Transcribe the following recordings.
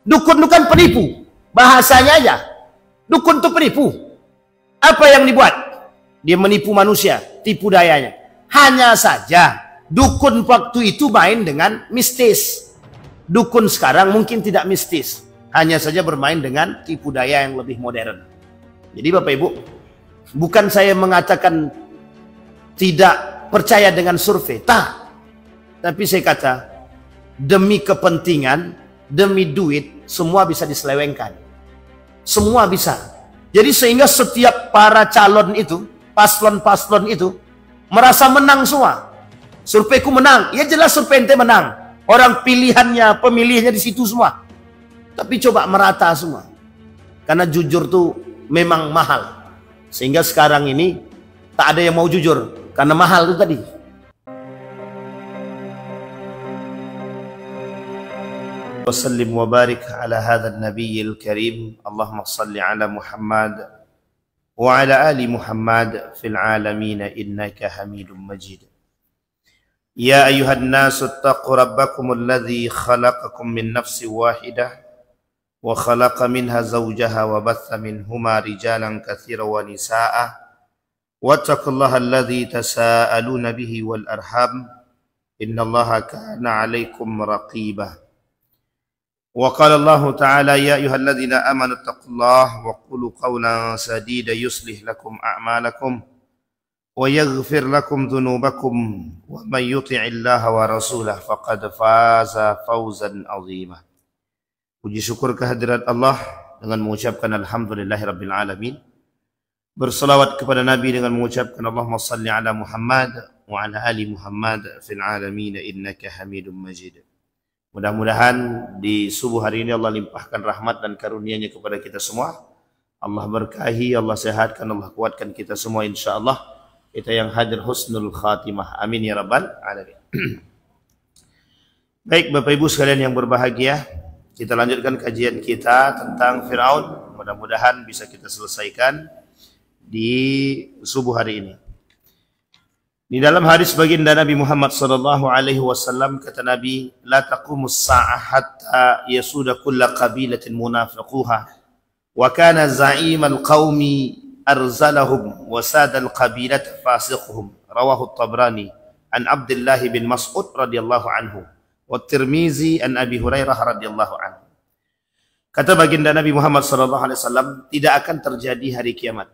Dukun itu kan penipu. Bahasanya aja. Dukun itu penipu. Apa yang dibuat? Dia menipu manusia, tipu dayanya. Hanya saja dukun waktu itu main dengan mistis. Dukun sekarang mungkin tidak mistis. Hanya saja bermain dengan tipu daya yang lebih modern. Jadi Bapak Ibu, bukan saya mengatakan tidak percaya dengan survei. Tapi saya kata, demi kepentingan, demi duit, semua bisa diselewengkan. Semua bisa. Jadi sehingga setiap para calon itu, paslon-paslon itu, merasa menang semua. Surveiku menang. Ya jelas survei ente menang. Orang pilihannya, pemilihnya di situ semua. Tapi coba merata semua. Karena jujur tuh memang mahal. Sehingga sekarang ini tak ada yang mau jujur. Karena mahal itu tadi. Wassallim wa barik ala hadzal nabiyil karim. Allahumma shalli ala Muhammad wa ala ali Muhammad fil alamin innaka Hamidum Majid. Ya ayuhan nasu ittaqu rabbakumul ladzi khalaqakum min nafsin wahidah wa khalaqa minha zawjaha wa batha minhuma rijalan katsiran wa nisaa'a wattaqullaha alladzi tasaaluna bihi wal arham innallaha kana 'alaikum raqiba. Wa qala Allah ta'ala ya ayyuhalladzina amanu taqullaha wa qulu qawlan sadida yuslih lakum a'malakum wa yaghfir lakum dhunubakum wa man yuti'illaha wa rasulahu faqad faza fawzan 'azima. Puji syukur kehadirat Allah dengan mengucapkan alhamdulillahirabbil alamin. Berselawat kepada Nabi dengan mengucapkan Allahumma shalli ala Muhammad wa ala ali Muhammad fil alamin innaka Hamidum Majid. Mudah-mudahan di subuh hari ini Allah limpahkan rahmat dan karunia-Nya kepada kita semua. Allah berkahi, Allah sehatkan, Allah kuatkan kita semua insyaallah. Kita yang hadir husnul khatimah. Amin ya rabbal alamin. Baik Bapak Ibu sekalian yang berbahagia, kita lanjutkan kajian kita tentang Fir'aun. Mudah-mudahan bisa kita selesaikan di subuh hari ini. Di dalam hadis baginda Nabi Muhammad sallallahu alaihi wasallam kata Nabi, la taqumus sa'ah hatta yasuda kullu qabilatin munafiquha wa kana za'imal qaumi arzalahum wa sadal qabilat fasiquhum. Rawahu at-Tabrani an Abdullah bin Mas'ud radhiyallahu anhu wa Tirmizi an Abi Hurairah radhiyallahu anhu. Kata baginda Nabi Muhammad sallallahu alaihi wasallam, tidak akan terjadi hari kiamat.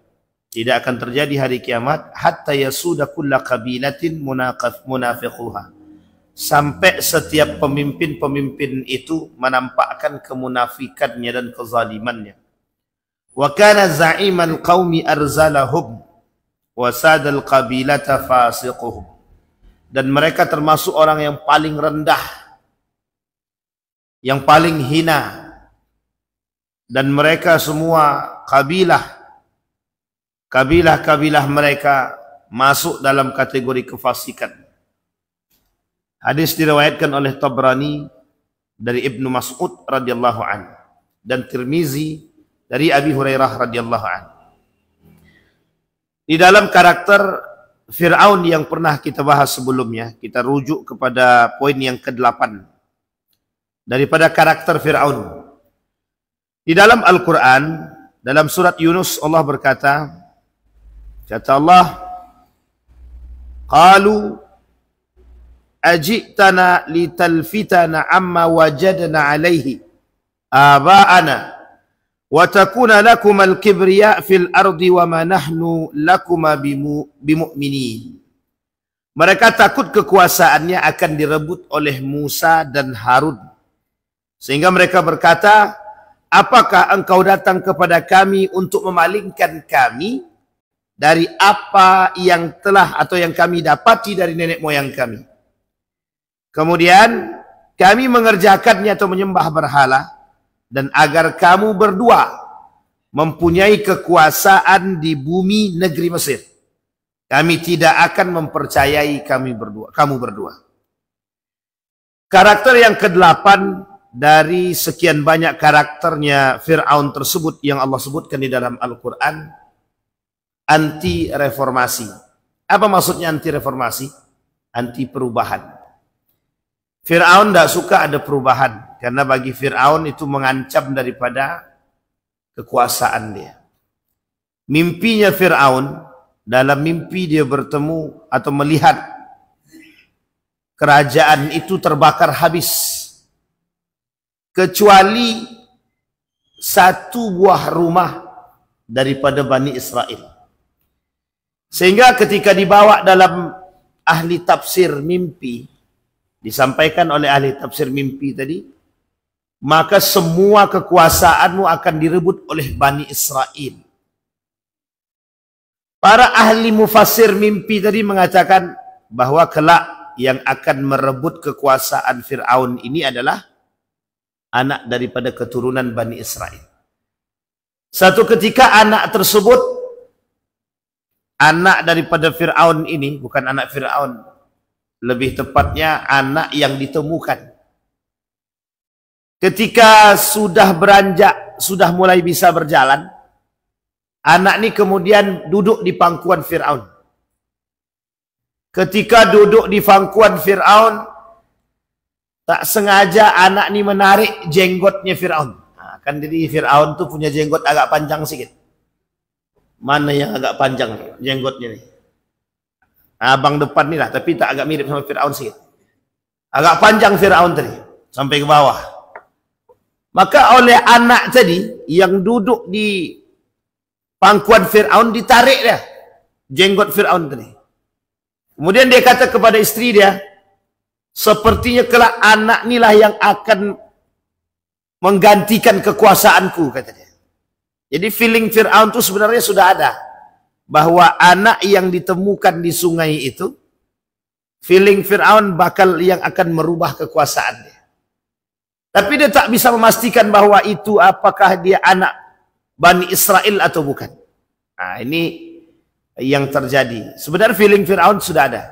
Tidak akan terjadi hari kiamat hatta yasuda kulla qabilatin munafiquha. Sampai setiap pemimpin-pemimpin itu menampakkan kemunafikannya dan kezalimannya. Wa kana za'iman qaumi arzalahum wa sadal qabilata fasiquhum. Dan mereka termasuk orang yang paling rendah, yang paling hina. Dan mereka semua kabilah mereka masuk dalam kategori kefasikan. Hadis diriwayatkan oleh Tabrani dari Ibnu Mas'ud radhiyallahu anhu dan Tirmizi dari Abi Hurairah radhiyallahu anhu. Di dalam karakter Fir'aun yang pernah kita bahas sebelumnya, kita rujuk kepada poin yang ke-8 daripada karakter Fir'aun. Di dalam Al-Quran, dalam surat Yunus, Allah berkata, kata Allah, qalu ajitana litalfitana amma wajadna alaihi aba'ana wa takuna lakum al-kibriya fil ardi wa ma nahnu lakuma bimu'minin. Mereka takut kekuasaannya akan direbut oleh Musa dan Harun. Sehingga mereka berkata, apakah engkau datang kepada kami untuk memalingkan kami dari apa yang telah atau yang kami dapati dari nenek moyang kami? Kemudian kami mengerjakannya atau menyembah berhala, dan agar kamu berdua mempunyai kekuasaan di bumi negeri Mesir. Kami tidak akan mempercayai kamu berdua. Karakter yang ke-8 dari sekian banyak karakternya Fir'aun tersebut yang Allah sebutkan di dalam Al-Quran, anti reformasi. Apa maksudnya anti reformasi? Anti perubahan. Fir'aun tidak suka ada perubahan. karena bagi Fir'aun itu mengancam daripada kekuasaan dia. Mimpinya Fir'aun, dalam mimpi dia bertemu atau melihat kerajaan itu terbakar habis, kecuali satu buah rumah daripada Bani Israel. Sehingga ketika dibawa dalam ahli tafsir mimpi, disampaikan oleh ahli tafsir mimpi tadi, maka semua kekuasaanmu akan direbut oleh Bani Israel. Para ahli mufassir mimpi tadi mengatakan bahwa kelak yang akan merebut kekuasaan Fir'aun ini adalah anak daripada keturunan Bani Israel. Satu ketika anak tersebut, anak daripada Fir'aun ini, bukan anak Fir'aun, lebih tepatnya anak yang ditemukan. Ketika sudah beranjak, sudah mulai bisa berjalan, anak ini kemudian duduk di pangkuan Fir'aun. Ketika duduk di pangkuan Fir'aun, tak sengaja anak ini menarik jenggotnya Fir'aun. Nah, kan jadi Fir'aun tuh punya jenggot agak panjang sedikit. Mana yang agak panjang jenggotnya nih? Abang depan nih lah, tapi tak agak mirip sama Fir'aun sedikit. Agak panjang Fir'aun tadi, sampai ke bawah. Maka oleh anak tadi, yang duduk di pangkuan Fir'aun, ditarik dia jenggot Fir'aun tadi. Kemudian dia kata kepada istri dia, sepertinya kelak anak inilah yang akan menggantikan kekuasaanku, kata dia. Jadi feeling Fir'aun itu sebenarnya sudah ada. Bahwa anak yang ditemukan di sungai itu, feeling Fir'aun bakal yang akan merubah kekuasaan dia. Tapi dia tak bisa memastikan bahwa itu apakah dia anak Bani Israel atau bukan. Nah, ini yang terjadi. Sebenarnya feeling Fir'aun sudah ada.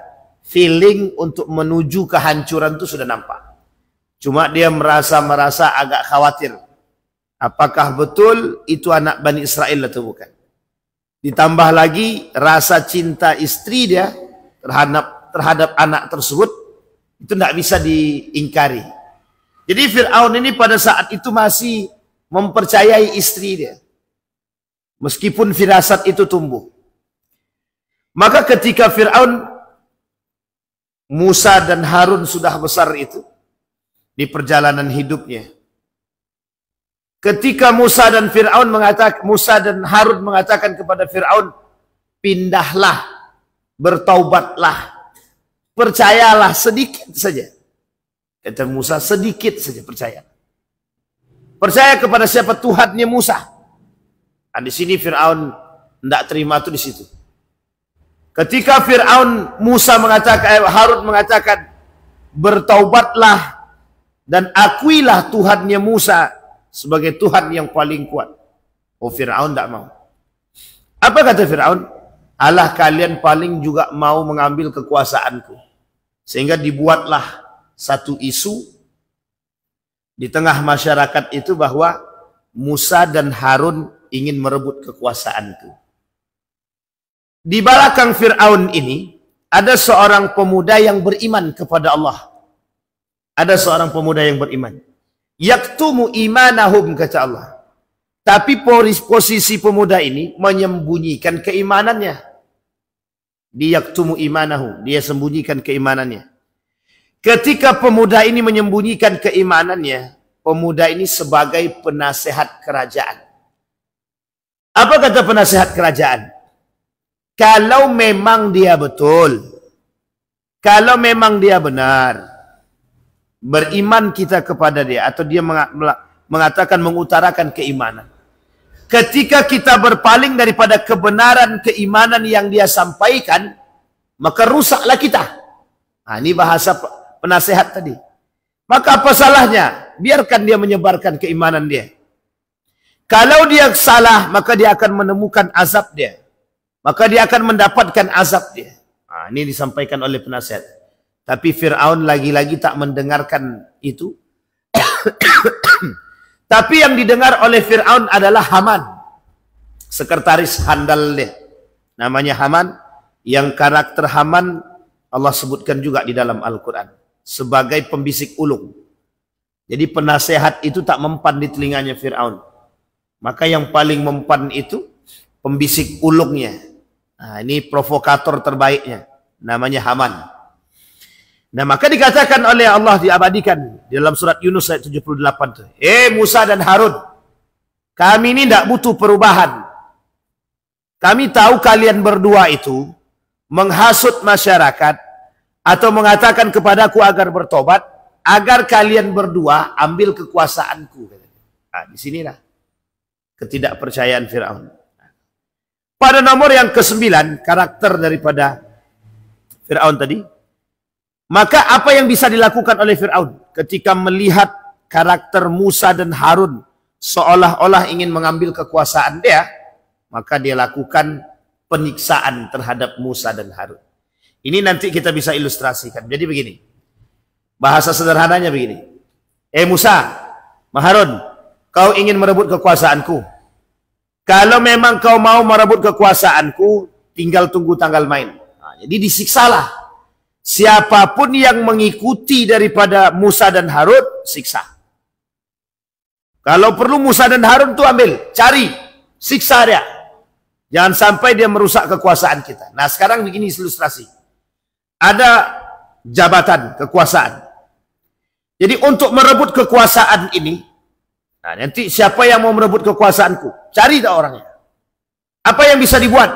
Feeling untuk menuju kehancuran itu sudah nampak. Cuma dia merasa agak khawatir. Apakah betul itu anak Bani Israel atau bukan? Ditambah lagi rasa cinta istri dia terhadap anak tersebut itu tidak bisa diingkari. Jadi Fir'aun ini pada saat itu masih mempercayai istri dia. Meskipun firasat itu tumbuh. Maka ketika Fir'aun, Musa dan Harun sudah besar itu di perjalanan hidupnya. Ketika Musa dan Harun mengatakan kepada Fir'aun, pindahlah, bertaubatlah, percayalah sedikit saja. Kata Musa, sedikit saja percaya. Percaya kepada siapa? Tuhannya Musa. Nah, di sini Fir'aun tidak terima itu di situ. Ketika Harun mengatakan, bertaubatlah dan akuilah Tuhannya Musa sebagai Tuhan yang paling kuat. Oh, Fir'aun tidak mau. Apa kata Fir'aun? Allah, kalian paling juga mau mengambil kekuasaanku. Sehingga dibuatlah satu isu di tengah masyarakat itu bahwa Musa dan Harun ingin merebut kekuasaanku. Di belakang Fir'aun ini ada seorang pemuda yang beriman kepada Allah. Ada seorang pemuda yang beriman. Yaktumu imanahum, kata Allah. Tapi posisi pemuda ini menyembunyikan keimanannya. Yaktumu imanahu, dia sembunyikan keimanannya. Ketika pemuda ini menyembunyikan keimanannya, pemuda ini sebagai penasehat kerajaan. Apa kata penasehat kerajaan? Kalau memang dia betul, kalau memang dia benar, beriman kita kepada dia, atau dia mengatakan mengutarakan keimanan. Ketika kita berpaling daripada kebenaran keimanan yang dia sampaikan, maka rusaklah kita. Nah, ini bahasa penasehat tadi. Maka apa salahnya? Biarkan dia menyebarkan keimanan dia. Kalau dia salah, maka dia akan menemukan azab dia. Maka dia akan mendapatkan azab dia. Nah, ini disampaikan oleh penasehat. Tapi Fir'aun lagi-lagi tak mendengarkan itu. Tapi yang didengar oleh Fir'aun adalah Haman. Sekretaris handal dia. Namanya Haman. Yang karakter Haman Allah sebutkan juga di dalam Al-Quran. Sebagai pembisik ulung. Jadi penasehat itu tak mempan di telinganya Fir'aun. Maka yang paling mempan itu pembisik ulungnya. Nah, ini provokator terbaiknya. Namanya Haman. Nah, maka dikatakan oleh Allah, diabadikan di dalam surat Yunus ayat 78. Musa dan Harun, kami ini tidak butuh perubahan. Kami tahu kalian berdua itu menghasut masyarakat atau mengatakan kepadaku agar bertobat, agar kalian berdua ambil kekuasaanku. Nah, disinilah ketidakpercayaan Fir'aun. Pada nomor yang ke-9, karakter daripada Fir'aun tadi, maka apa yang bisa dilakukan oleh Fir'aun ketika melihat karakter Musa dan Harun seolah-olah ingin mengambil kekuasaan dia, maka dia lakukan penyiksaan terhadap Musa dan Harun. Ini nanti kita bisa ilustrasikan. Jadi begini, bahasa sederhananya begini. Musa, Harun, kau ingin merebut kekuasaanku. Kalau memang kau mau merebut kekuasaanku, tinggal tunggu tanggal main. Nah, jadi disiksalah. Siapapun yang mengikuti daripada Musa dan Harun, siksa. Kalau perlu Musa dan Harun tuh ambil, cari, siksa dia. Jangan sampai dia merusak kekuasaan kita. Nah, sekarang begini ilustrasi. Ada jabatan, kekuasaan. Jadi untuk merebut kekuasaan ini, nah nanti siapa yang mau merebut kekuasaanku? Cari dah orangnya. Apa yang bisa dibuat?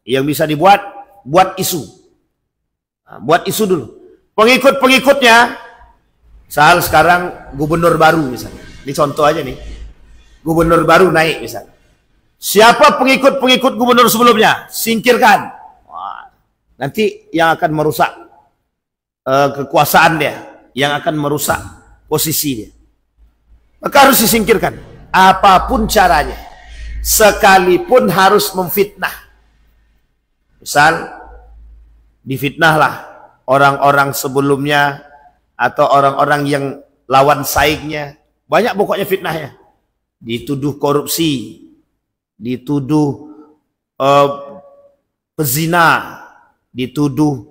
Yang bisa dibuat, buat isu. Nah, buat isu dulu. Pengikut-pengikutnya, misal sekarang gubernur baru misalnya. Ini contoh aja nih. Gubernur baru naik misalnya. Siapa pengikut-pengikut gubernur sebelumnya? Singkirkan. Wah, nanti yang akan merusak kekuasaan dia, yang akan merusak posisi dia. Maka harus disingkirkan. Apapun caranya. Sekalipun harus memfitnah. Misal, difitnahlah orang-orang sebelumnya atau orang-orang yang lawan saingnya. Banyak pokoknya fitnahnya. Dituduh korupsi, dituduh pezina, dituduh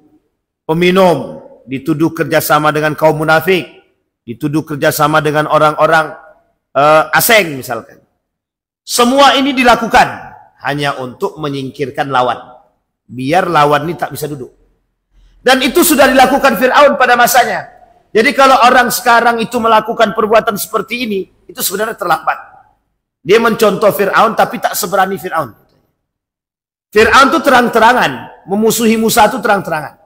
peminum, dituduh kerjasama dengan kaum munafik, dituduh kerjasama dengan orang-orang asing misalkan. Semua ini dilakukan hanya untuk menyingkirkan lawan. Biar lawan ini tak bisa duduk. Dan itu sudah dilakukan Fir'aun pada masanya. Jadi kalau orang sekarang itu melakukan perbuatan seperti ini, itu sebenarnya terlambat. Dia mencontoh Fir'aun tapi tak seberani Fir'aun. Fir'aun itu terang-terangan. Memusuhi Musa itu terang-terangan.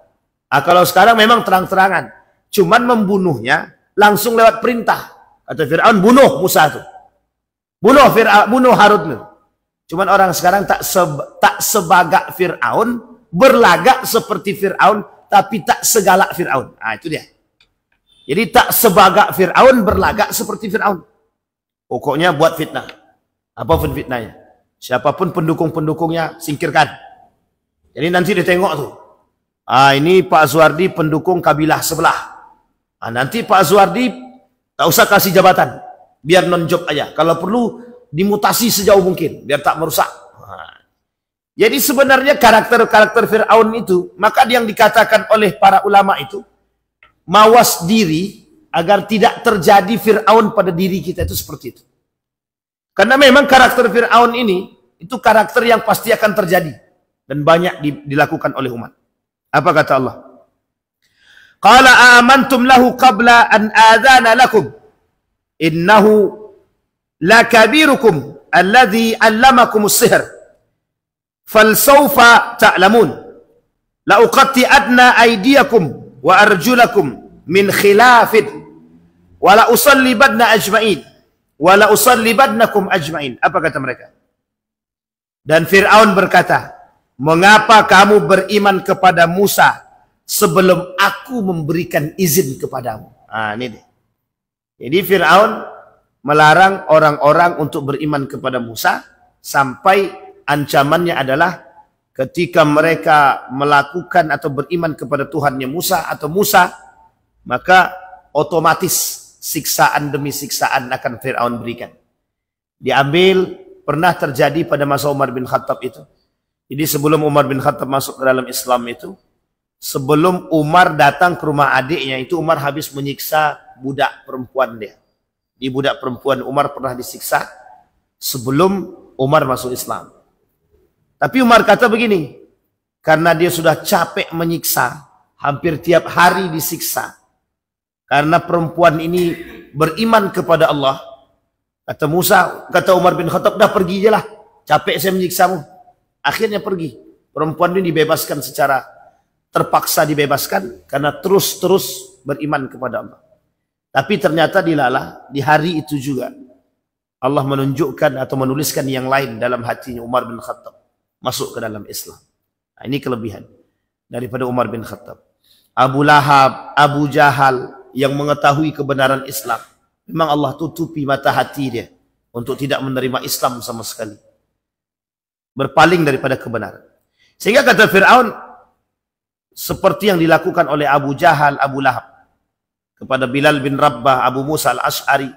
Nah, kalau sekarang memang terang-terangan. Cuman membunuhnya langsung lewat perintah. Kata Fir'aun, bunuh Musa itu. Bunuh Harun. Cuman orang sekarang tak sebagak Fir'aun, berlagak seperti Fir'aun, tapi tak segalak Fir'aun. Nah, itu dia. Jadi tak sebagak Fir'aun, berlagak seperti Fir'aun. Pokoknya buat fitnah. Apapun fitnahnya. Siapapun pendukung-pendukungnya, singkirkan. Jadi nanti ditengok tuh. Ini Pak Zuardi pendukung kabilah sebelah. Nanti Pak Zuardi tak usah kasih jabatan. Biar non-job aja. Kalau perlu dimutasi sejauh mungkin. Biar tak merusak. Jadi sebenarnya karakter-karakter Fir'aun itu, maka yang dikatakan oleh para ulama itu, mawas diri agar tidak terjadi Fir'aun pada diri kita itu seperti itu. Karena memang karakter Fir'aun ini, itu karakter yang pasti akan terjadi. Dan banyak dilakukan oleh umat. Apa kata Allah? Qala amantum lahu qabla an adhana lakum. Innahu lakabirukum alladhi allamakumus sihr. Falsawfa ta'lamun. La'uqatti'adna aydiyakum wa arjulakum min khilafin. Wa la'usallibadna ajma'in. Wa la'usallibadnakum ajma'in. Apa kata mereka? Dan Fir'aun berkata, mengapa kamu beriman kepada Musa sebelum aku memberikan izin kepadamu? Ini deh. Jadi Fir'aun melarang orang-orang untuk beriman kepada Musa sampai ancamannya adalah ketika mereka melakukan atau beriman kepada Tuhannya Musa atau Musa, maka otomatis siksaan demi siksaan akan Fir'aun berikan. Diambil, pernah terjadi pada masa Umar bin Khattab itu. Jadi sebelum Umar bin Khattab masuk ke dalam Islam itu, Sebelum Umar datang ke rumah adiknya, itu Umar habis menyiksa budak perempuan dia. Di budak perempuan Umar pernah disiksa sebelum Umar masuk Islam. Tapi Umar kata begini, karena dia sudah capek menyiksa, hampir tiap hari disiksa. Karena perempuan ini beriman kepada Allah. Kata Umar bin Khattab, dah pergi je lah. Capek saya menyiksamu. Akhirnya pergi. Perempuan ini dibebaskan secara terpaksa dibebaskan karena terus-terus beriman kepada Allah. Tapi ternyata dilalah di hari itu juga Allah menunjukkan atau menuliskan yang lain dalam hatinya Umar bin Khattab masuk ke dalam Islam. Nah, ini kelebihan daripada Umar bin Khattab. Abu Lahab, Abu Jahal yang mengetahui kebenaran Islam, memang Allah tutupi mata hati dia untuk tidak menerima Islam sama sekali. Berpaling daripada kebenaran. Sehingga kata Fir'aun, seperti yang dilakukan oleh Abu Jahal, Abu Lahab kepada Bilal bin Rabbah, Abu Musa al-Ash'ari,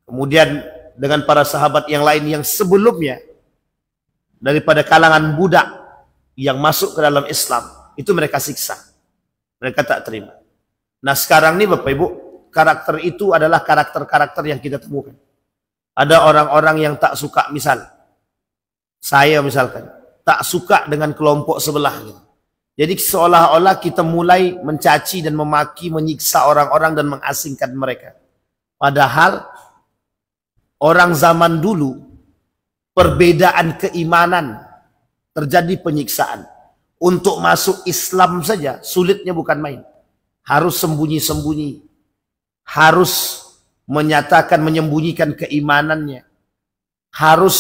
kemudian dengan para sahabat yang lain yang sebelumnya daripada kalangan budak yang masuk ke dalam Islam, itu mereka siksa, mereka tak terima. Nah sekarang ini Bapak Ibu, karakter itu adalah karakter-karakter yang kita temukan. Ada orang-orang yang tak suka, misal saya misalkan tak suka dengan kelompok sebelah gitu. Jadi seolah-olah kita mulai mencaci dan memaki, menyiksa orang-orang dan mengasingkan mereka. Padahal orang zaman dulu, perbedaan keimanan, terjadi penyiksaan. Untuk masuk Islam saja, sulitnya bukan main. Harus sembunyi-sembunyi. Harus menyatakan, menyembunyikan keimanannya. Harus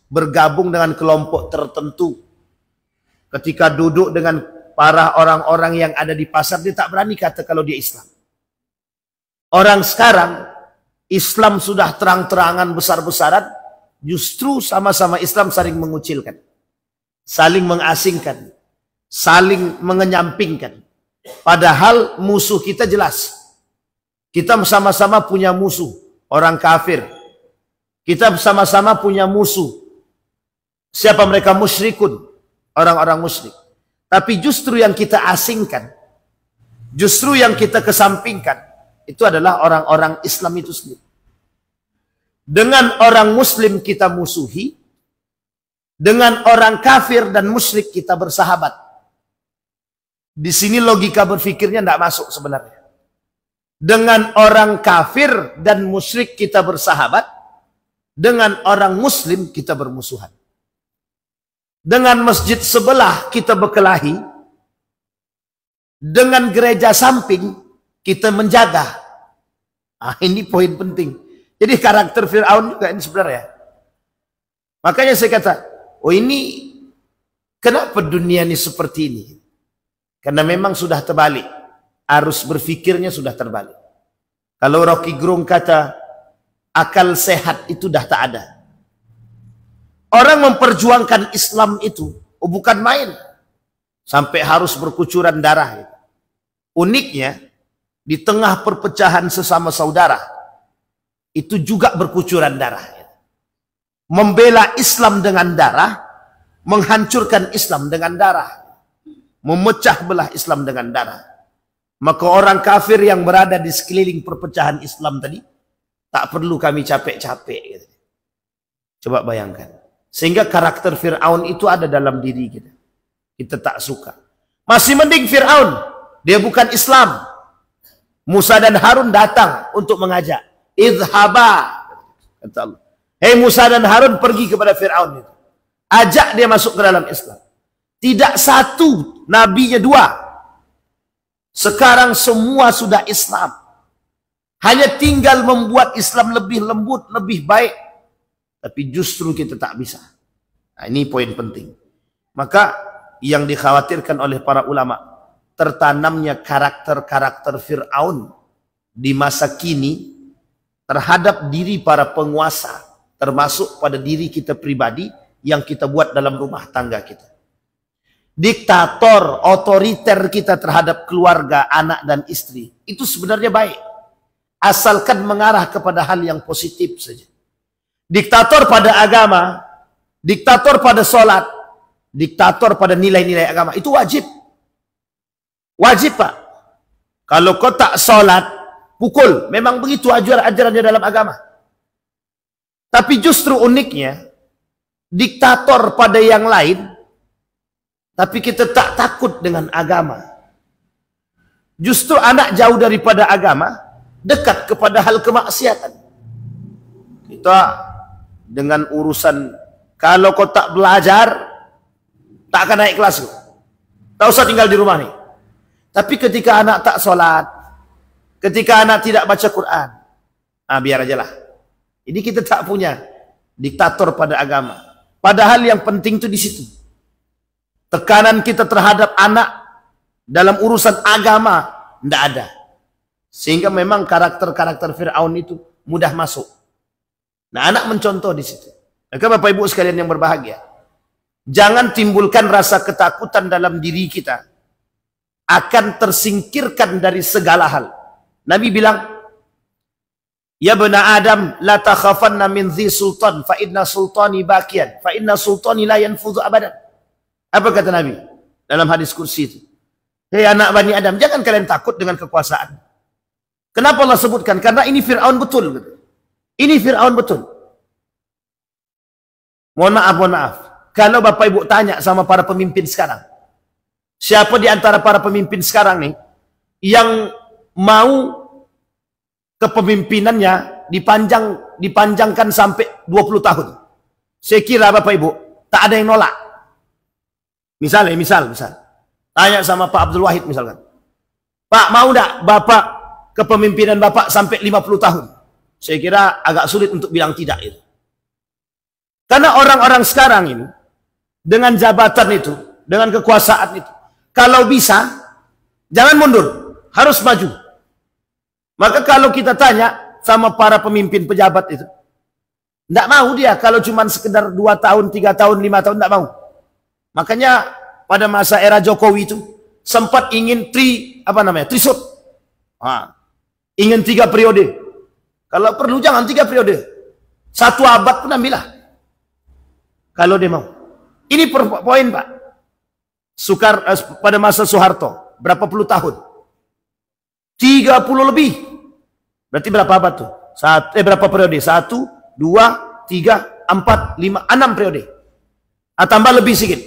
bergabung dengan kelompok tertentu. Ketika duduk dengan para orang-orang yang ada di pasar, dia tak berani kata kalau dia Islam. Orang sekarang, Islam sudah terang-terangan besar-besaran, justru sama-sama Islam saling mengucilkan, saling mengasingkan, saling mengenyampingkan. Padahal musuh kita jelas. Kita sama-sama punya musuh, orang kafir. Kita sama-sama punya musuh. Siapa mereka? Musyrikun. Orang-orang musyrik. Tapi justru yang kita asingkan, justru yang kita kesampingkan, itu adalah orang-orang Islam itu sendiri. Dengan orang Muslim kita musuhi, dengan orang kafir dan musyrik kita bersahabat. Di sini logika berfikirnya tidak masuk sebenarnya. Dengan orang kafir dan musyrik kita bersahabat, dengan orang Muslim kita bermusuhan. Dengan masjid sebelah kita berkelahi, dengan gereja samping kita menjaga. Ini poin penting. Jadi karakter Fir'aun juga ini sebenarnya. Makanya saya kata, oh ini kenapa dunia ini seperti ini? Karena memang sudah terbalik. Arus berfikirnya sudah terbalik. Kalau Rocky Gerung kata, akal sehat itu dah tak ada. Orang memperjuangkan Islam itu bukan main. Sampai harus berkucuran darah. Uniknya, di tengah perpecahan sesama saudara, itu juga berkucuran darah. Membela Islam dengan darah, menghancurkan Islam dengan darah. Memecah belah Islam dengan darah. Maka orang kafir yang berada di sekeliling perpecahan Islam tadi, tak perlu kami capek-capek. Coba bayangkan. Sehingga karakter Fir'aun itu ada dalam diri kita. Kita tak suka. Masih mending Fir'aun. Dia bukan Islam. Musa dan Harun datang untuk mengajak. Idhaba. Kata Allah. Hei Musa dan Harun pergi kepada Fir'aun itu. Ajak dia masuk ke dalam Islam. Tidak satu, nabinya dua. Sekarang semua sudah Islam. Hanya tinggal membuat Islam lebih lembut, lebih baik. Tapi justru kita tak bisa. Nah, ini poin penting. Maka yang dikhawatirkan oleh para ulama, tertanamnya karakter-karakter Fir'aun di masa kini terhadap diri para penguasa, termasuk pada diri kita pribadi yang kita buat dalam rumah tangga kita. Diktator, otoriter kita terhadap keluarga, anak dan istri, itu sebenarnya baik. Asalkan mengarah kepada hal yang positif saja. Diktator pada agama, diktator pada sholat, diktator pada nilai-nilai agama, itu wajib. Wajib Pak. Kalau kau tak sholat, pukul. Memang begitu ajarannya dalam agama. Tapi justru uniknya, diktator pada yang lain, tapi kita tak takut dengan agama. Justru anak jauh daripada agama, dekat kepada hal kemaksiatan. Kita dengan urusan, kalau kau tak belajar, tak akan naik kelas. Tak usah tinggal di rumah nih. Tapi ketika anak tak sholat, ketika anak tidak baca Quran, biar aja lah. Jadi kita tak punya diktator pada agama. Padahal yang penting itu di situ. Tekanan kita terhadap anak dalam urusan agama tidak ada. Sehingga memang karakter-karakter Fir'aun itu mudah masuk. Nah, anak mencontoh di situ. Maka Bapak Ibu sekalian yang berbahagia, jangan timbulkan rasa ketakutan dalam diri kita akan tersingkirkan dari segala hal. Nabi bilang, ya bena Adam, la takhafanna min dhi sultan, fa inna sultani bakian, fa inna sultani la yanfudhu abadan. Apa kata Nabi dalam hadis kursi itu? Hei anak Bani Adam, jangan kalian takut dengan kekuasaan. Kenapa Allah sebutkan? Karena ini Fir'aun betul. Ini Fir'aun betul. Mohon maaf. Kalau Bapak Ibu tanya sama para pemimpin sekarang, siapa di antara para pemimpin sekarang nih yang mau kepemimpinannya dipanjangkan sampai 20 tahun? Saya kira Bapak Ibu tak ada yang nolak. Misal. Tanya sama Pak Abdul Wahid misalkan. Pak, mau enggak Bapak kepemimpinan Bapak sampai 50 tahun? Saya kira agak sulit untuk bilang tidak itu. Karena orang-orang sekarang ini dengan jabatan itu, dengan kekuasaan itu, kalau bisa jangan mundur, harus maju. Maka kalau kita tanya sama para pemimpin pejabat itu, enggak mau dia kalau cuma sekedar 2 tahun, 3 tahun, 5 tahun, enggak mau. Makanya pada masa era Jokowi itu sempat ingin trisut. Ingin 3 periode. Kalau perlu jangan 3 periode. 1 abad pun ambillah. Kalau dia mau. Ini poin Pak. Pada masa Soeharto berapa puluh tahun? 30 lebih. Berarti berapa abad tuh? Berapa periode? 1, 2, 3, 4, 5, 6 periode. Tambah lebih sedikit.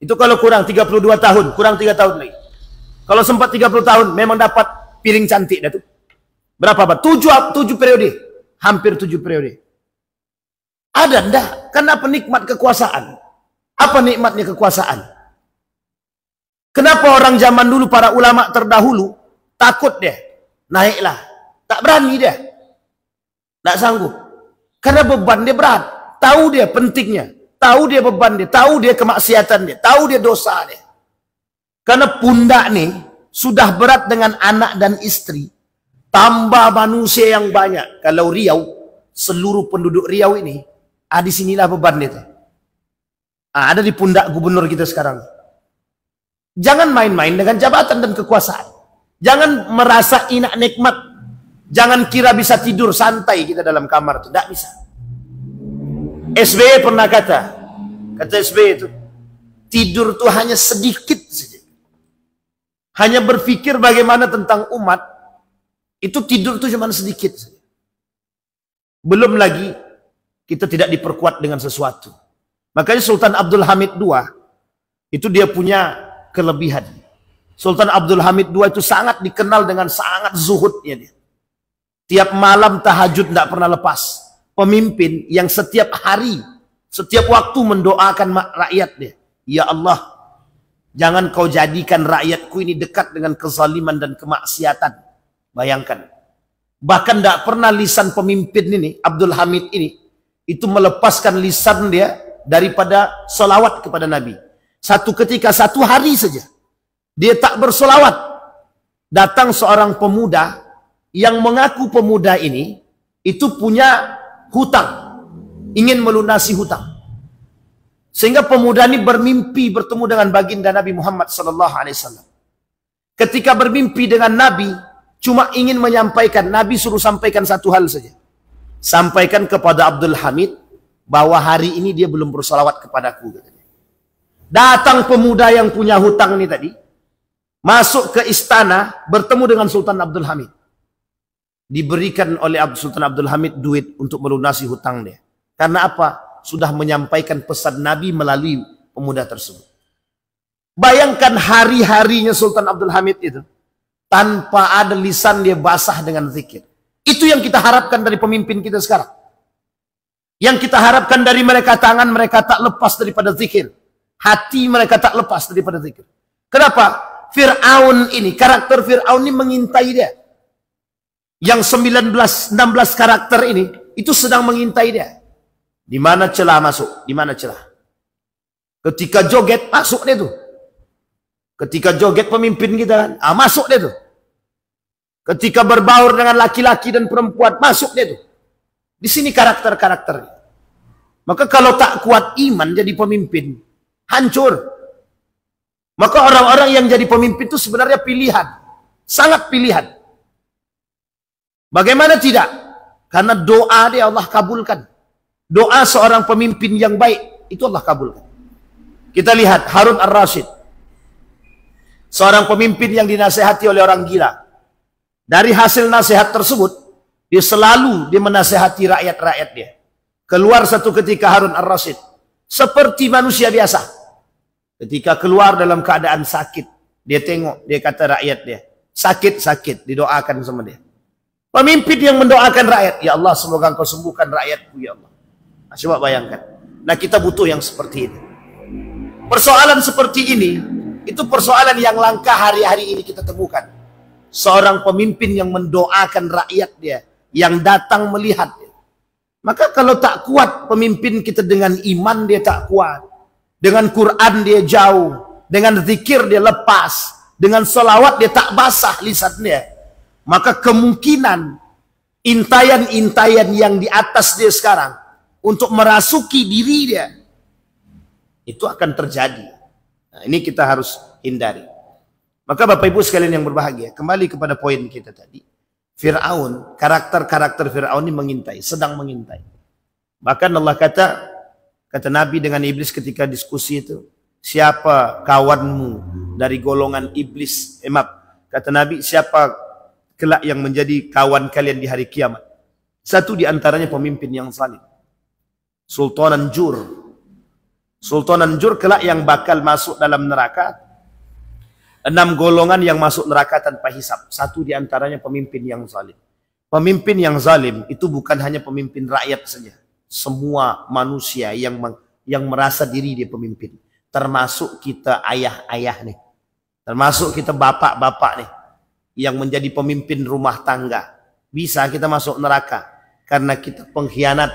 Itu kalau kurang 32 tahun, kurang 3 tahun lagi. Kalau sempat 30 tahun, memang dapat piring cantik dah tuh. Berapa abad? 7 periode. Hampir 7 periode. Ada enggak? Karena penikmat kekuasaan. Apa nikmatnya kekuasaan? Kenapa orang zaman dulu, para ulama terdahulu, takut dia? Naiklah. Tak berani dia. Tak sanggup. Karena beban dia berat. Tahu dia pentingnya. Tahu dia beban dia, tahu dia kemaksiatan dia, tahu dia dosa dia. Karena pundak nih sudah berat dengan anak dan istri, tambah manusia yang banyak. Kalau Riau, seluruh penduduk Riau ini, di sinilah beban dia. Ada di pundak gubernur kita sekarang. Jangan main-main dengan jabatan dan kekuasaan. Jangan merasa enak nikmat. Jangan kira bisa tidur santai kita dalam kamar itu, tidak bisa. SBY pernah kata SBY itu, tidur itu hanya sedikit saja. Hanya berpikir bagaimana tentang umat, itu tidur itu cuma sedikit saja. Belum lagi kita tidak diperkuat dengan sesuatu. Makanya Sultan Abdul Hamid II itu dia punya kelebihan. Sultan Abdul Hamid II itu sangat dikenal dengan sangat zuhudnya dia. Tiap malam tahajud tidak pernah lepas. Pemimpin yang setiap hari, setiap waktu mendoakan rakyat dia. Ya Allah, jangan kau jadikan rakyatku ini dekat dengan kezaliman dan kemaksiatan. Bayangkan. Bahkan tidak pernah lisan pemimpin ini, Abdul Hamid ini, itu melepaskan lisan dia daripada solawat kepada Nabi. Satu ketika, 1 hari saja, dia tak bersolawat. Datang seorang pemuda yang mengaku pemuda ini, itu punya hutang, ingin melunasi hutang. Sehingga pemuda ini bermimpi bertemu dengan baginda Nabi Muhammad SAW. Ketika bermimpi dengan Nabi, cuma ingin menyampaikan, Nabi suruh sampaikan 1 hal saja. Sampaikan kepada Abdul Hamid bahwa hari ini dia belum bersolawat kepadaku. Datang pemuda yang punya hutang ini tadi, masuk ke istana bertemu dengan Sultan Abdul Hamid. Diberikan oleh Sultan Abdul Hamid duit untuk melunasi hutang dia. Karena apa? Sudah menyampaikan pesan Nabi melalui pemuda tersebut. Bayangkan hari-harinya Sultan Abdul Hamid itu tanpa ada lisan dia basah dengan zikir. Itu yang kita harapkan dari pemimpin kita sekarang. Yang kita harapkan dari mereka, tangan mereka tak lepas daripada zikir. Hati mereka tak lepas daripada zikir. Kenapa? Fir'aun ini, karakter Fir'aun ini mengintai dia. Yang 19-16 karakter ini, itu sedang mengintai dia. Di mana celah masuk? Di mana celah? Ketika joget, masuk dia tuh. Ketika joget pemimpin kita kan, masuk dia tuh. Ketika berbaur dengan laki-laki dan perempuan, masuk dia tuh. Di sini karakter-karakternya. Maka kalau tak kuat iman jadi pemimpin, hancur. Maka orang-orang yang jadi pemimpin itu sebenarnya pilihan. Sangat pilihan. Bagaimana tidak? Karena doa dia Allah kabulkan. Doa seorang pemimpin yang baik, itu Allah kabulkan. Kita lihat Harun Ar-Rasyid. Seorang pemimpin yang dinasehati oleh orang gila. Dari hasil nasihat tersebut, dia selalu menasehati rakyat-rakyat dia. Keluar satu ketika Harun Ar-Rasyid. Seperti manusia biasa. Ketika keluar dalam keadaan sakit, dia tengok, dia kata rakyat dia, sakit-sakit, didoakan sama dia. Pemimpin yang mendoakan rakyat, ya Allah semoga engkau sembuhkan rakyatku ya Allah. Nah, coba bayangkan. Nah kita butuh yang seperti ini. Persoalan seperti ini, itu persoalan yang langka hari-hari ini kita temukan. Seorang pemimpin yang mendoakan rakyat dia, yang datang melihat dia. Maka kalau tak kuat pemimpin kita dengan iman dia tak kuat. Dengan Quran dia jauh. Dengan zikir dia lepas. Dengan selawat dia tak basah lisannya. Maka kemungkinan intayan-intayan yang di atas dia sekarang untuk merasuki diri dia itu akan terjadi. Nah, ini kita harus hindari. Maka Bapak Ibu sekalian yang berbahagia, kembali kepada poin kita tadi. Fir'aun, karakter-karakter Fir'aun ini mengintai, sedang mengintai. Bahkan Allah kata Nabi dengan iblis ketika diskusi itu, siapa kawanmu dari golongan iblis? Kata Nabi, siapa kelak yang menjadi kawan kalian di hari kiamat? Satu di antaranya pemimpin yang zalim. Sultanan Jur. Sultanan Jur kelak yang bakal masuk dalam neraka. 6 golongan yang masuk neraka tanpa hisab. Satu di antaranya pemimpin yang zalim. Pemimpin yang zalim itu bukan hanya pemimpin rakyat saja. Semua manusia yang merasa diri dia pemimpin. Termasuk kita ayah-ayah nih. Termasuk kita bapak-bapak nih. Yang menjadi pemimpin rumah tangga. Bisa kita masuk neraka. Karena kita pengkhianat.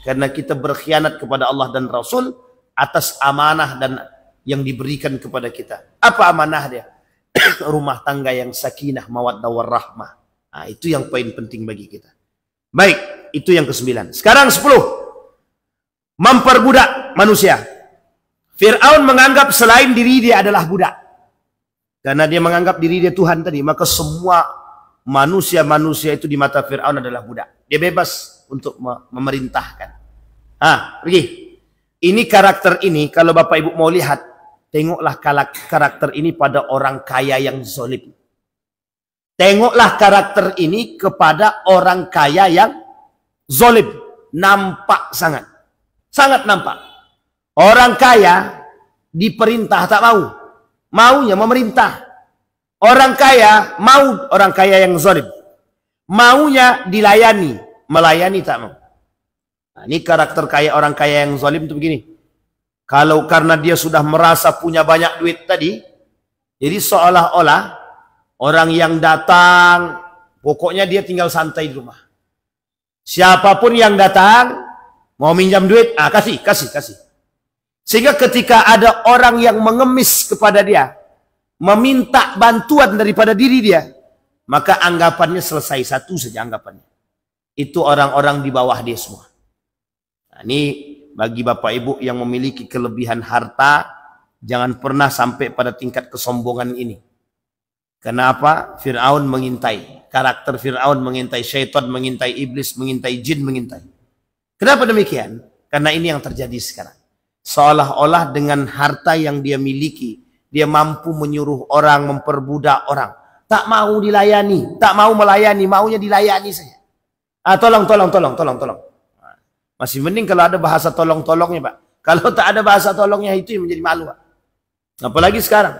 Karena kita berkhianat kepada Allah dan Rasul. Atas amanah dan yang diberikan kepada kita. Apa amanah dia? Rumah tangga yang sakinah, mawaddah warahmah. Nah, itu yang poin penting bagi kita. Baik, itu yang ke-9. Sekarang 10. Memperbudak manusia. Fir'aun menganggap selain diri dia adalah budak. Karena dia menganggap diri dia Tuhan tadi, maka semua manusia-manusia itu di mata Fir'aun adalah budak. Dia bebas untuk memerintahkan. Pergi. Ini karakter ini, kalau Bapak Ibu mau lihat, tengoklah karakter ini pada orang kaya yang zalim. Tengoklah karakter ini kepada orang kaya yang zalim. Nampak sangat. Sangat nampak. Orang kaya diperintah tak mau. Maunya memerintah. Orang kaya mau, orang kaya yang zalim. Maunya dilayani, melayani tak mau. Nah, ini karakter kaya orang kaya yang zalim itu begini. Kalau karena dia sudah merasa punya banyak duit tadi, jadi seolah-olah orang yang datang, pokoknya dia tinggal santai di rumah. Siapapun yang datang, mau minjam duit, kasih. Sehingga ketika ada orang yang mengemis kepada dia, meminta bantuan daripada diri dia, maka anggapannya selesai, satu saja anggapannya. Itu orang-orang di bawah dia semua. Nah, ini bagi Bapak Ibu yang memiliki kelebihan harta, jangan pernah sampai pada tingkat kesombongan ini. Kenapa? Fir'aun mengintai. Karakter Fir'aun mengintai, syaitan mengintai, iblis mengintai, jin mengintai. Kenapa demikian? Karena ini yang terjadi sekarang. Seolah-olah dengan harta yang dia miliki, Dia mampu menyuruh orang, memperbudak orang. Tak mau dilayani, tak mau melayani, maunya dilayani saja. Tolong. Masih mending kalau ada bahasa tolong-tolongnya, Pak. Kalau tak ada bahasa tolongnya, itu yang menjadi malu, Pak. Apalagi sekarang,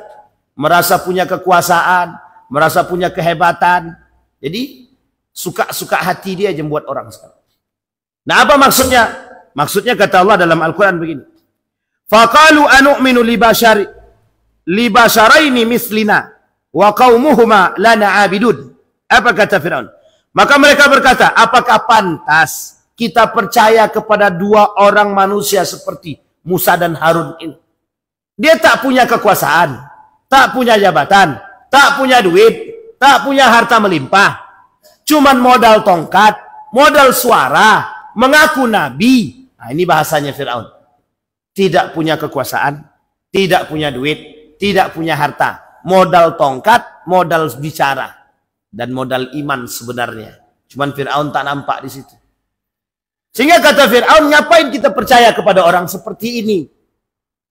merasa punya kekuasaan, merasa punya kehebatan. Jadi, suka-suka hati dia aja membuat orang sekarang. Nah, apa maksudnya? Maksudnya kata Allah dalam Al-Quran begini. Faqalu anu'minu libasharaini mislina wa qaumuhuma lana abidun. Apa kata Fir'aun? Maka mereka berkata, apakah pantas kita percaya kepada dua orang manusia seperti Musa dan Harun ini? Dia tak punya kekuasaan, tak punya jabatan, tak punya duit, tak punya harta melimpah. Cuman modal tongkat, modal suara, mengaku nabi. Nah, ini bahasanya Fir'aun. Tidak punya kekuasaan, tidak punya duit, tidak punya harta. Modal tongkat, modal bicara, dan modal iman sebenarnya. Cuman Fir'aun tak nampak di situ. Sehingga kata Fir'aun, ngapain kita percaya kepada orang seperti ini?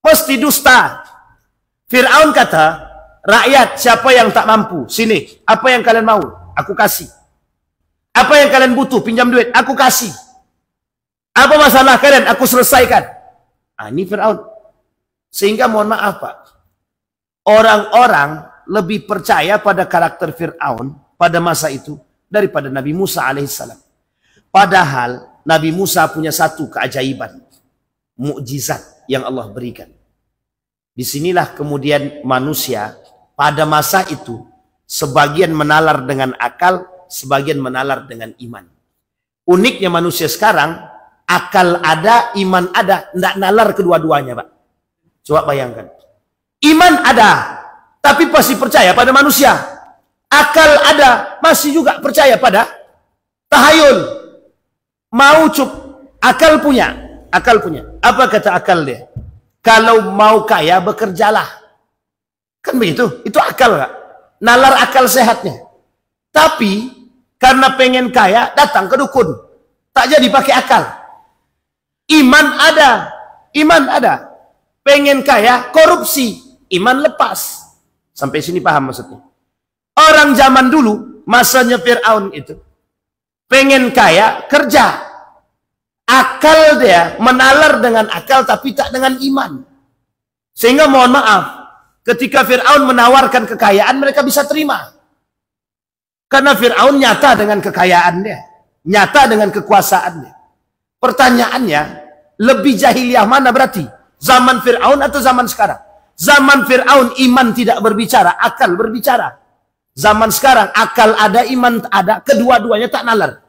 Mesti dusta. Fir'aun kata, rakyat siapa yang tak mampu, sini, apa yang kalian mau, aku kasih. Apa yang kalian butuh, pinjam duit, aku kasih. Apa masalah kalian, aku selesaikan. Ini Fir'aun. Sehingga mohon maaf, Pak, orang-orang lebih percaya pada karakter Fir'aun pada masa itu daripada Nabi Musa alaihissalam. Padahal Nabi Musa punya satu keajaiban, mukjizat yang Allah berikan. Disinilah kemudian manusia pada masa itu sebagian menalar dengan akal, sebagian menalar dengan iman. Uniknya manusia sekarang, akal ada, iman ada, tidak nalar kedua-duanya, Pak. Coba bayangkan. Iman ada, tapi pasti percaya pada manusia. Akal ada, masih juga percaya pada tahayul. Mau akal punya. Apa kata akal dia? Kalau mau kaya, bekerjalah. Kan begitu? Itu akal, Kak. Nalar akal sehatnya. Tapi, karena pengen kaya, datang ke dukun. Tak jadi pakai akal. Iman ada. Pengen kaya, korupsi. Iman lepas. Sampai sini paham maksudnya? Orang zaman dulu, masanya Fir'aun itu, pengen kaya, kerja. Akal dia menalar dengan akal tapi tak dengan iman. Sehingga mohon maaf, ketika Fir'aun menawarkan kekayaan, mereka bisa terima. Karena Fir'aun nyata dengan kekayaannya, nyata dengan kekuasaannya. Pertanyaannya, lebih jahiliyah mana berarti? Zaman Fir'aun atau zaman sekarang? Zaman Fir'aun iman tidak berbicara, akal berbicara. Zaman sekarang akal ada, iman ada, kedua-duanya tak nalar.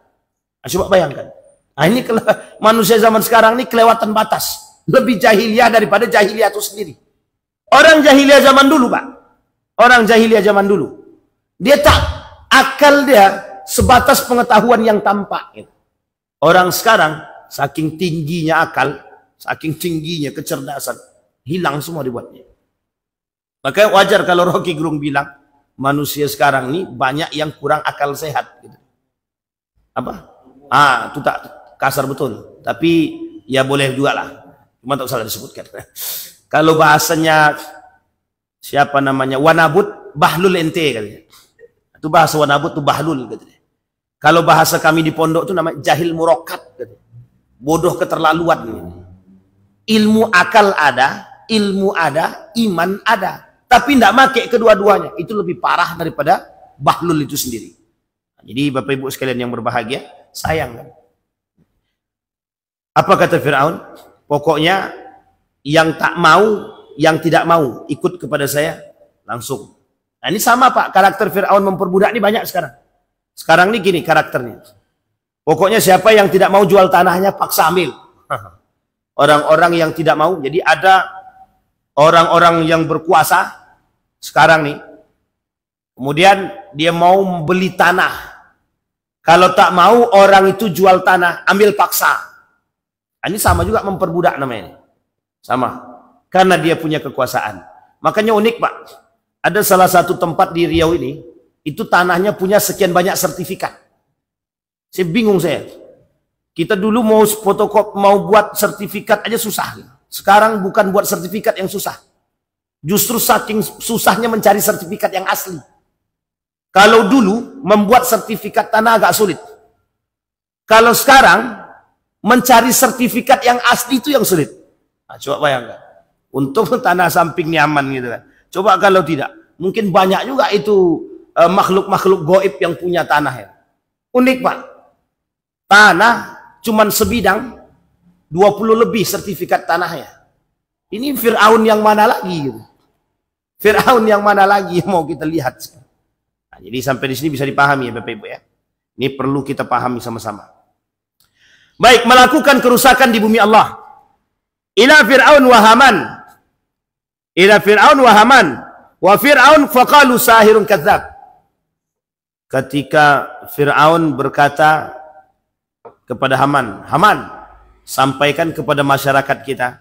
Coba bayangkan. Ini manusia zaman sekarang ini kelewatan batas. Lebih jahiliyah daripada jahiliyah itu sendiri. Orang jahiliyah zaman dulu, Pak. Orang jahiliyah zaman dulu. Dia tak, akal dia sebatas pengetahuan yang tampak. Orang sekarang, saking tingginya akal, saking tingginya kecerdasan, hilang semua dibuatnya. Makanya wajar kalau Rocky Gerung bilang, manusia sekarang ini banyak yang kurang akal sehat. Gitu. Apa? Itu tak kasar betul. Tapi ya boleh juga lah. Cuma tak usah disebutkan. Kalau bahasanya siapa namanya? Wanabut, bahlul ente katanya. Itu bahasa wanabut itu bahlul katanya. Kalau bahasa kami di pondok itu namanya jahil murokat katanya. Bodoh keterlaluan. Ilmu akal ada, ilmu ada, iman ada. Tapi tidak pakai kedua-duanya. Itu lebih parah daripada bahlul itu sendiri. Jadi Bapak Ibu sekalian yang berbahagia, sayang kan? Apa kata Fir'aun? Pokoknya yang tak mau, yang tidak mau ikut kepada saya, langsung. Nah ini sama Pak, karakter Fir'aun memperbudak ini banyak sekarang. Sekarang ini gini karakternya. Pokoknya siapa yang tidak mau jual tanahnya, paksa ambil. Orang-orang yang tidak mau, jadi ada orang-orang yang berkuasa, sekarang nih, kemudian dia mau beli tanah. Kalau tak mau, orang itu jual tanah, ambil paksa. Ini sama juga memperbudak namanya. Sama. Karena dia punya kekuasaan. Makanya unik Pak. Ada salah satu tempat di Riau ini, itu tanahnya punya sekian banyak sertifikat. Saya bingung saya. Kita dulu mau fotokop, mau buat sertifikat aja susah. Sekarang bukan buat sertifikat yang susah. Justru saking susahnya mencari sertifikat yang asli. Kalau dulu membuat sertifikat tanah agak sulit. Kalau sekarang mencari sertifikat yang asli itu yang sulit. Nah, coba bayangkan. Untuk tanah samping nyaman gitu kan. Coba kalau tidak, mungkin banyak juga itu makhluk-makhluk goib yang punya tanah ya. Unik Pak. Tanah cuman sebidang 20 lebih sertifikat tanahnya. Ini Fir'aun yang mana lagi gitu. Fir'aun yang mana lagi mau kita lihat. Nah, jadi sampai di sini bisa dipahami ya Bapak Ibu ya. Ini perlu kita pahami sama-sama. Baik, melakukan kerusakan di bumi Allah. Ila Fir'aun wa Haman. Ila Fir'aun wa Haman. Wa Fir'aun faqalu sahirun kadzdzab. Ketika Fir'aun berkata kepada Haman, Haman, sampaikan kepada masyarakat kita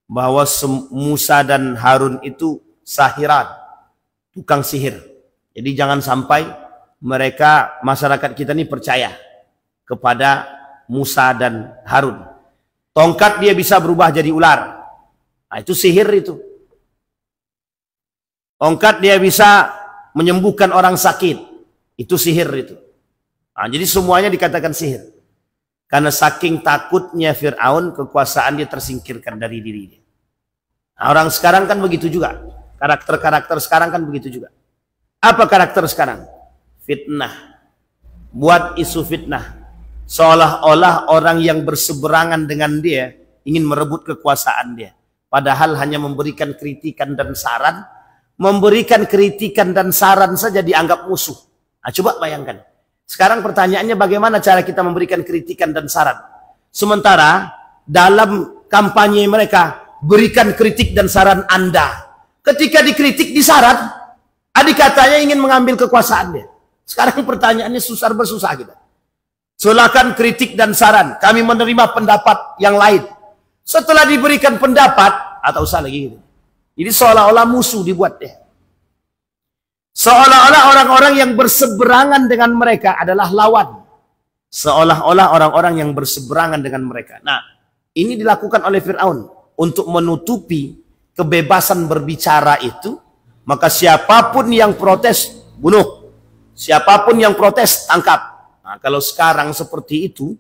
bahwa Musa dan Harun itu sahiran, tukang sihir. Jadi jangan sampai mereka, masyarakat kita ini percaya kepada Musa dan Harun. Tongkat dia bisa berubah jadi ular. Nah, itu sihir itu. Tongkat dia bisa menyembuhkan orang sakit. Itu sihir itu. Nah, jadi semuanya dikatakan sihir. Karena saking takutnya Fir'aun, kekuasaan dia tersingkirkan dari dirinya. Nah, orang sekarang kan begitu juga. Karakter-karakter sekarang kan begitu juga. Apa karakter sekarang? Fitnah. Buat isu fitnah. Seolah-olah orang yang berseberangan dengan dia ingin merebut kekuasaan dia. Padahal hanya memberikan kritikan dan saran. Memberikan kritikan dan saran saja dianggap musuh. Nah, coba bayangkan. Sekarang pertanyaannya bagaimana cara kita memberikan kritikan dan saran. Sementara dalam kampanye mereka, berikan kritik dan saran Anda. Ketika dikritik, disaran, adik katanya ingin mengambil kekuasaan dia. Sekarang pertanyaannya susah bersusah kita. Silakan kritik dan saran, kami menerima pendapat yang lain. Setelah diberikan pendapat, atau usah lagi gitu. Jadi seolah-olah musuh dibuat deh. Seolah-olah orang-orang yang berseberangan dengan mereka adalah lawan. Seolah-olah orang-orang yang berseberangan dengan mereka. Nah, ini dilakukan oleh Fir'aun. Untuk menutupi kebebasan berbicara itu, maka siapapun yang protes, bunuh. Siapapun yang protes, tangkap. Nah, kalau sekarang seperti itu,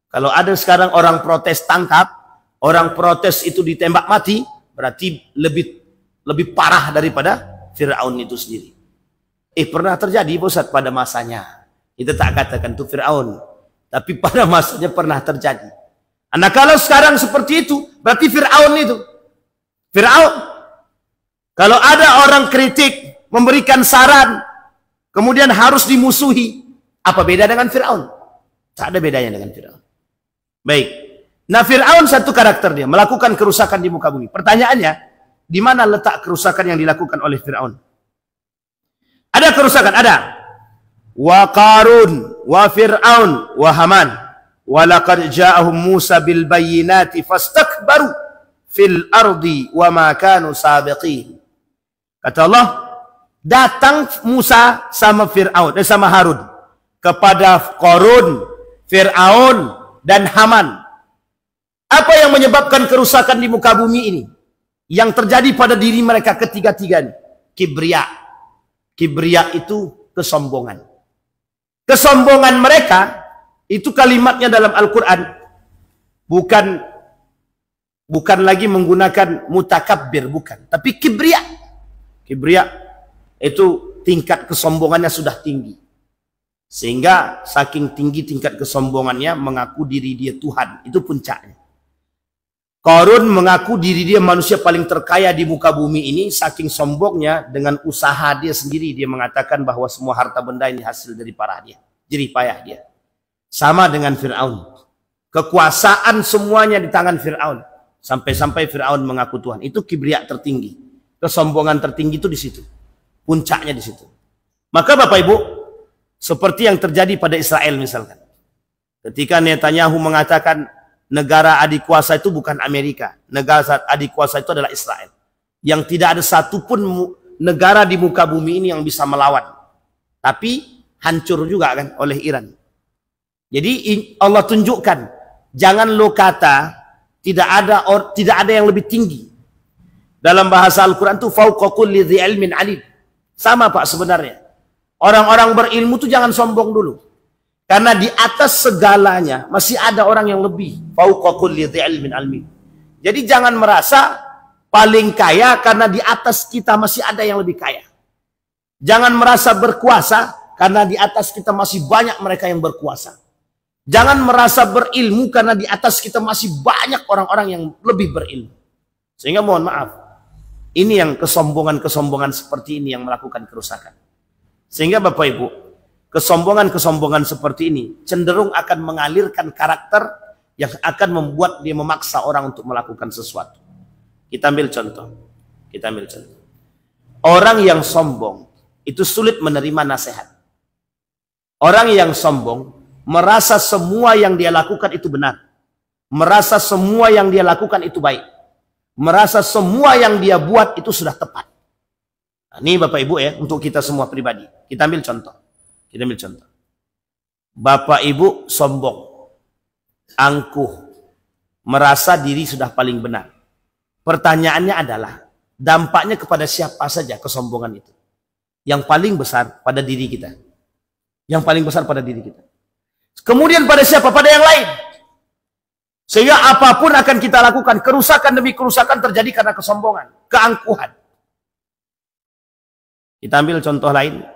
kalau ada sekarang orang protes tangkap, orang protes itu ditembak mati, berarti lebih parah daripada Fir'aun itu sendiri. Pernah terjadi Ustaz pada masanya. Kita tak katakan itu Fir'aun, tapi pada masanya pernah terjadi. Nah, kalau sekarang seperti itu, berarti Fir'aun itu. Fir'aun. Kalau ada orang kritik, memberikan saran, kemudian harus dimusuhi, apa beda dengan Fir'aun? Tak ada bedanya dengan Fir'aun. Baik. Nah, Fir'aun satu karakter dia, melakukan kerusakan di muka bumi. Pertanyaannya, di mana letak kerusakan yang dilakukan oleh Fir'aun? Ada kerusakan, ada. Wa Qarun, wa Fir'aun, wa Haman. Wa laqad ja'ahum Musa bil bayyinati fastakbaru fil ardi wa ma kanu sabiqin. Kata Allah, datang Musa sama Fir'aun, sama Harun kepada Qarun, Fir'aun dan Haman. Apa yang menyebabkan kerusakan di muka bumi ini? Yang terjadi pada diri mereka ketiga-tiganya. Kibria. Kibria itu kesombongan. Kesombongan mereka itu kalimatnya dalam Al-Quran bukan lagi menggunakan mutakabbir, bukan, tapi kibria. Kibria itu tingkat kesombongannya sudah tinggi, sehingga saking tinggi tingkat kesombongannya mengaku diri dia Tuhan. Itu puncaknya. Qarun mengaku diri dia manusia paling terkaya di muka bumi ini. Saking sombongnya, dengan usaha dia sendiri dia mengatakan bahwa semua harta benda ini hasil dari jerih payah dia. Sama dengan Fir'aun. Kekuasaan semuanya di tangan Fir'aun. Sampai-sampai Fir'aun mengaku Tuhan. Itu kibria tertinggi. Kesombongan tertinggi itu di situ. Puncaknya di situ. Maka Bapak Ibu, seperti yang terjadi pada Israel misalkan. Ketika Netanyahu mengatakan negara adik kuasa itu bukan Amerika. Negara adik kuasa itu adalah Israel. Yang tidak ada satupun negara di muka bumi ini yang bisa melawan. Tapi hancur juga kan oleh Iran. Jadi Allah tunjukkan, jangan lo kata tidak ada yang lebih tinggi. Dalam bahasa Al-Quran itu fauqa kulli dzi ilmin alim. Sama Pak sebenarnya. Orang-orang berilmu itu jangan sombong dulu. Karena di atas segalanya masih ada orang yang lebih. Fauqa kulli dzi ilmin alim. Jadi jangan merasa paling kaya karena di atas kita masih ada yang lebih kaya. Jangan merasa berkuasa karena di atas kita masih banyak mereka yang berkuasa. Jangan merasa berilmu karena di atas kita masih banyak orang-orang yang lebih berilmu. Sehingga mohon maaf, ini yang kesombongan-kesombongan seperti ini yang melakukan kerusakan. Sehingga Bapak Ibu, kesombongan-kesombongan seperti ini cenderung akan mengalirkan karakter yang akan membuat dia memaksa orang untuk melakukan sesuatu. Kita ambil contoh. Orang yang sombong itu sulit menerima nasihat. Orang yang sombong merasa semua yang dia lakukan itu benar. Merasa semua yang dia lakukan itu baik. Merasa semua yang dia buat itu sudah tepat. Nah, ini Bapak Ibu ya, untuk kita semua pribadi. Kita ambil contoh. Bapak Ibu sombong, angkuh, merasa diri sudah paling benar. Pertanyaannya adalah, dampaknya kepada siapa saja kesombongan itu? Yang paling besar pada diri kita. Yang paling besar pada diri kita. Kemudian pada siapa? Pada yang lain. Sehingga apapun akan kita lakukan, kerusakan demi kerusakan terjadi karena kesombongan, keangkuhan. Kita ambil contoh lain.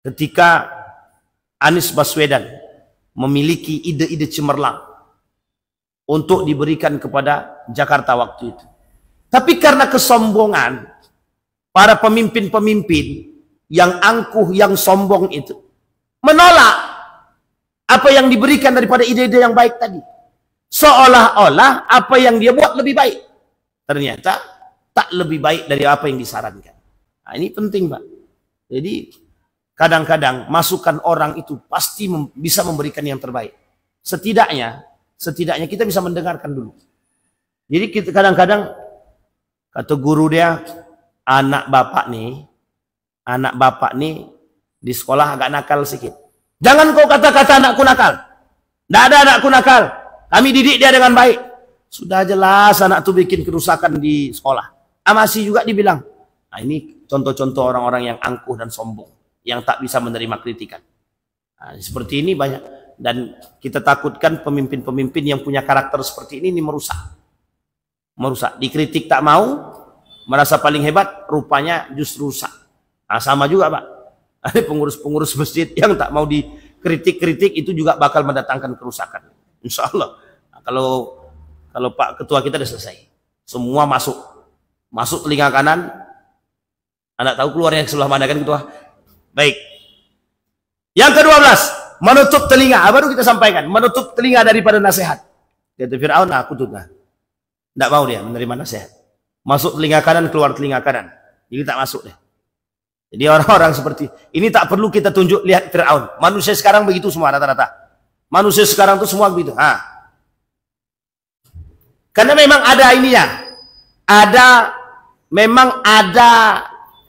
Ketika Anies Baswedan memiliki ide-ide cemerlang untuk diberikan kepada Jakarta waktu itu. Tapi karena kesombongan para pemimpin-pemimpin yang angkuh, yang sombong itu menolak apa yang diberikan daripada ide-ide yang baik tadi. Seolah-olah apa yang dia buat lebih baik. Ternyata tak lebih baik dari apa yang disarankan. Nah, ini penting, Pak. Jadi kadang-kadang masukan orang itu pasti bisa memberikan yang terbaik. Setidaknya kita bisa mendengarkan dulu. Jadi kita kadang-kadang kata guru dia, anak bapak nih di sekolah agak nakal sedikit. Jangan kau kata-kata anakku nakal. Tidak ada anakku nakal. Kami didik dia dengan baik. Sudah jelas anak itu bikin kerusakan di sekolah. Masih juga dibilang. Nah, ini contoh-contoh orang-orang yang angkuh dan sombong. Yang tak bisa menerima kritikan. Nah, seperti ini banyak. Dan kita takutkan pemimpin-pemimpin yang punya karakter seperti ini merusak. Dikritik tak mau. Merasa paling hebat. Rupanya justru rusak. Nah, sama juga Pak. Ada pengurus-pengurus masjid yang tak mau dikritik-kritik itu juga bakal mendatangkan kerusakan. Insya Allah. Nah, kalau Pak Ketua kita sudah selesai. Semua masuk telinga kanan. Anda tahu keluarnya sebelah mana kan Ketua? Baik. Yang ke-12, menutup telinga. Baru kita sampaikan, menutup telinga daripada nasihat. Kata Fir'aun, aku tuh tidak mau dia menerima nasihat. Masuk telinga kanan, keluar telinga kanan. Jadi tak masuk deh. Jadi orang-orang seperti ini tak perlu kita tunjuk, lihat Fir'aun. Manusia sekarang begitu semua rata-rata. Manusia sekarang tuh semua begitu. Karena memang ada ininya.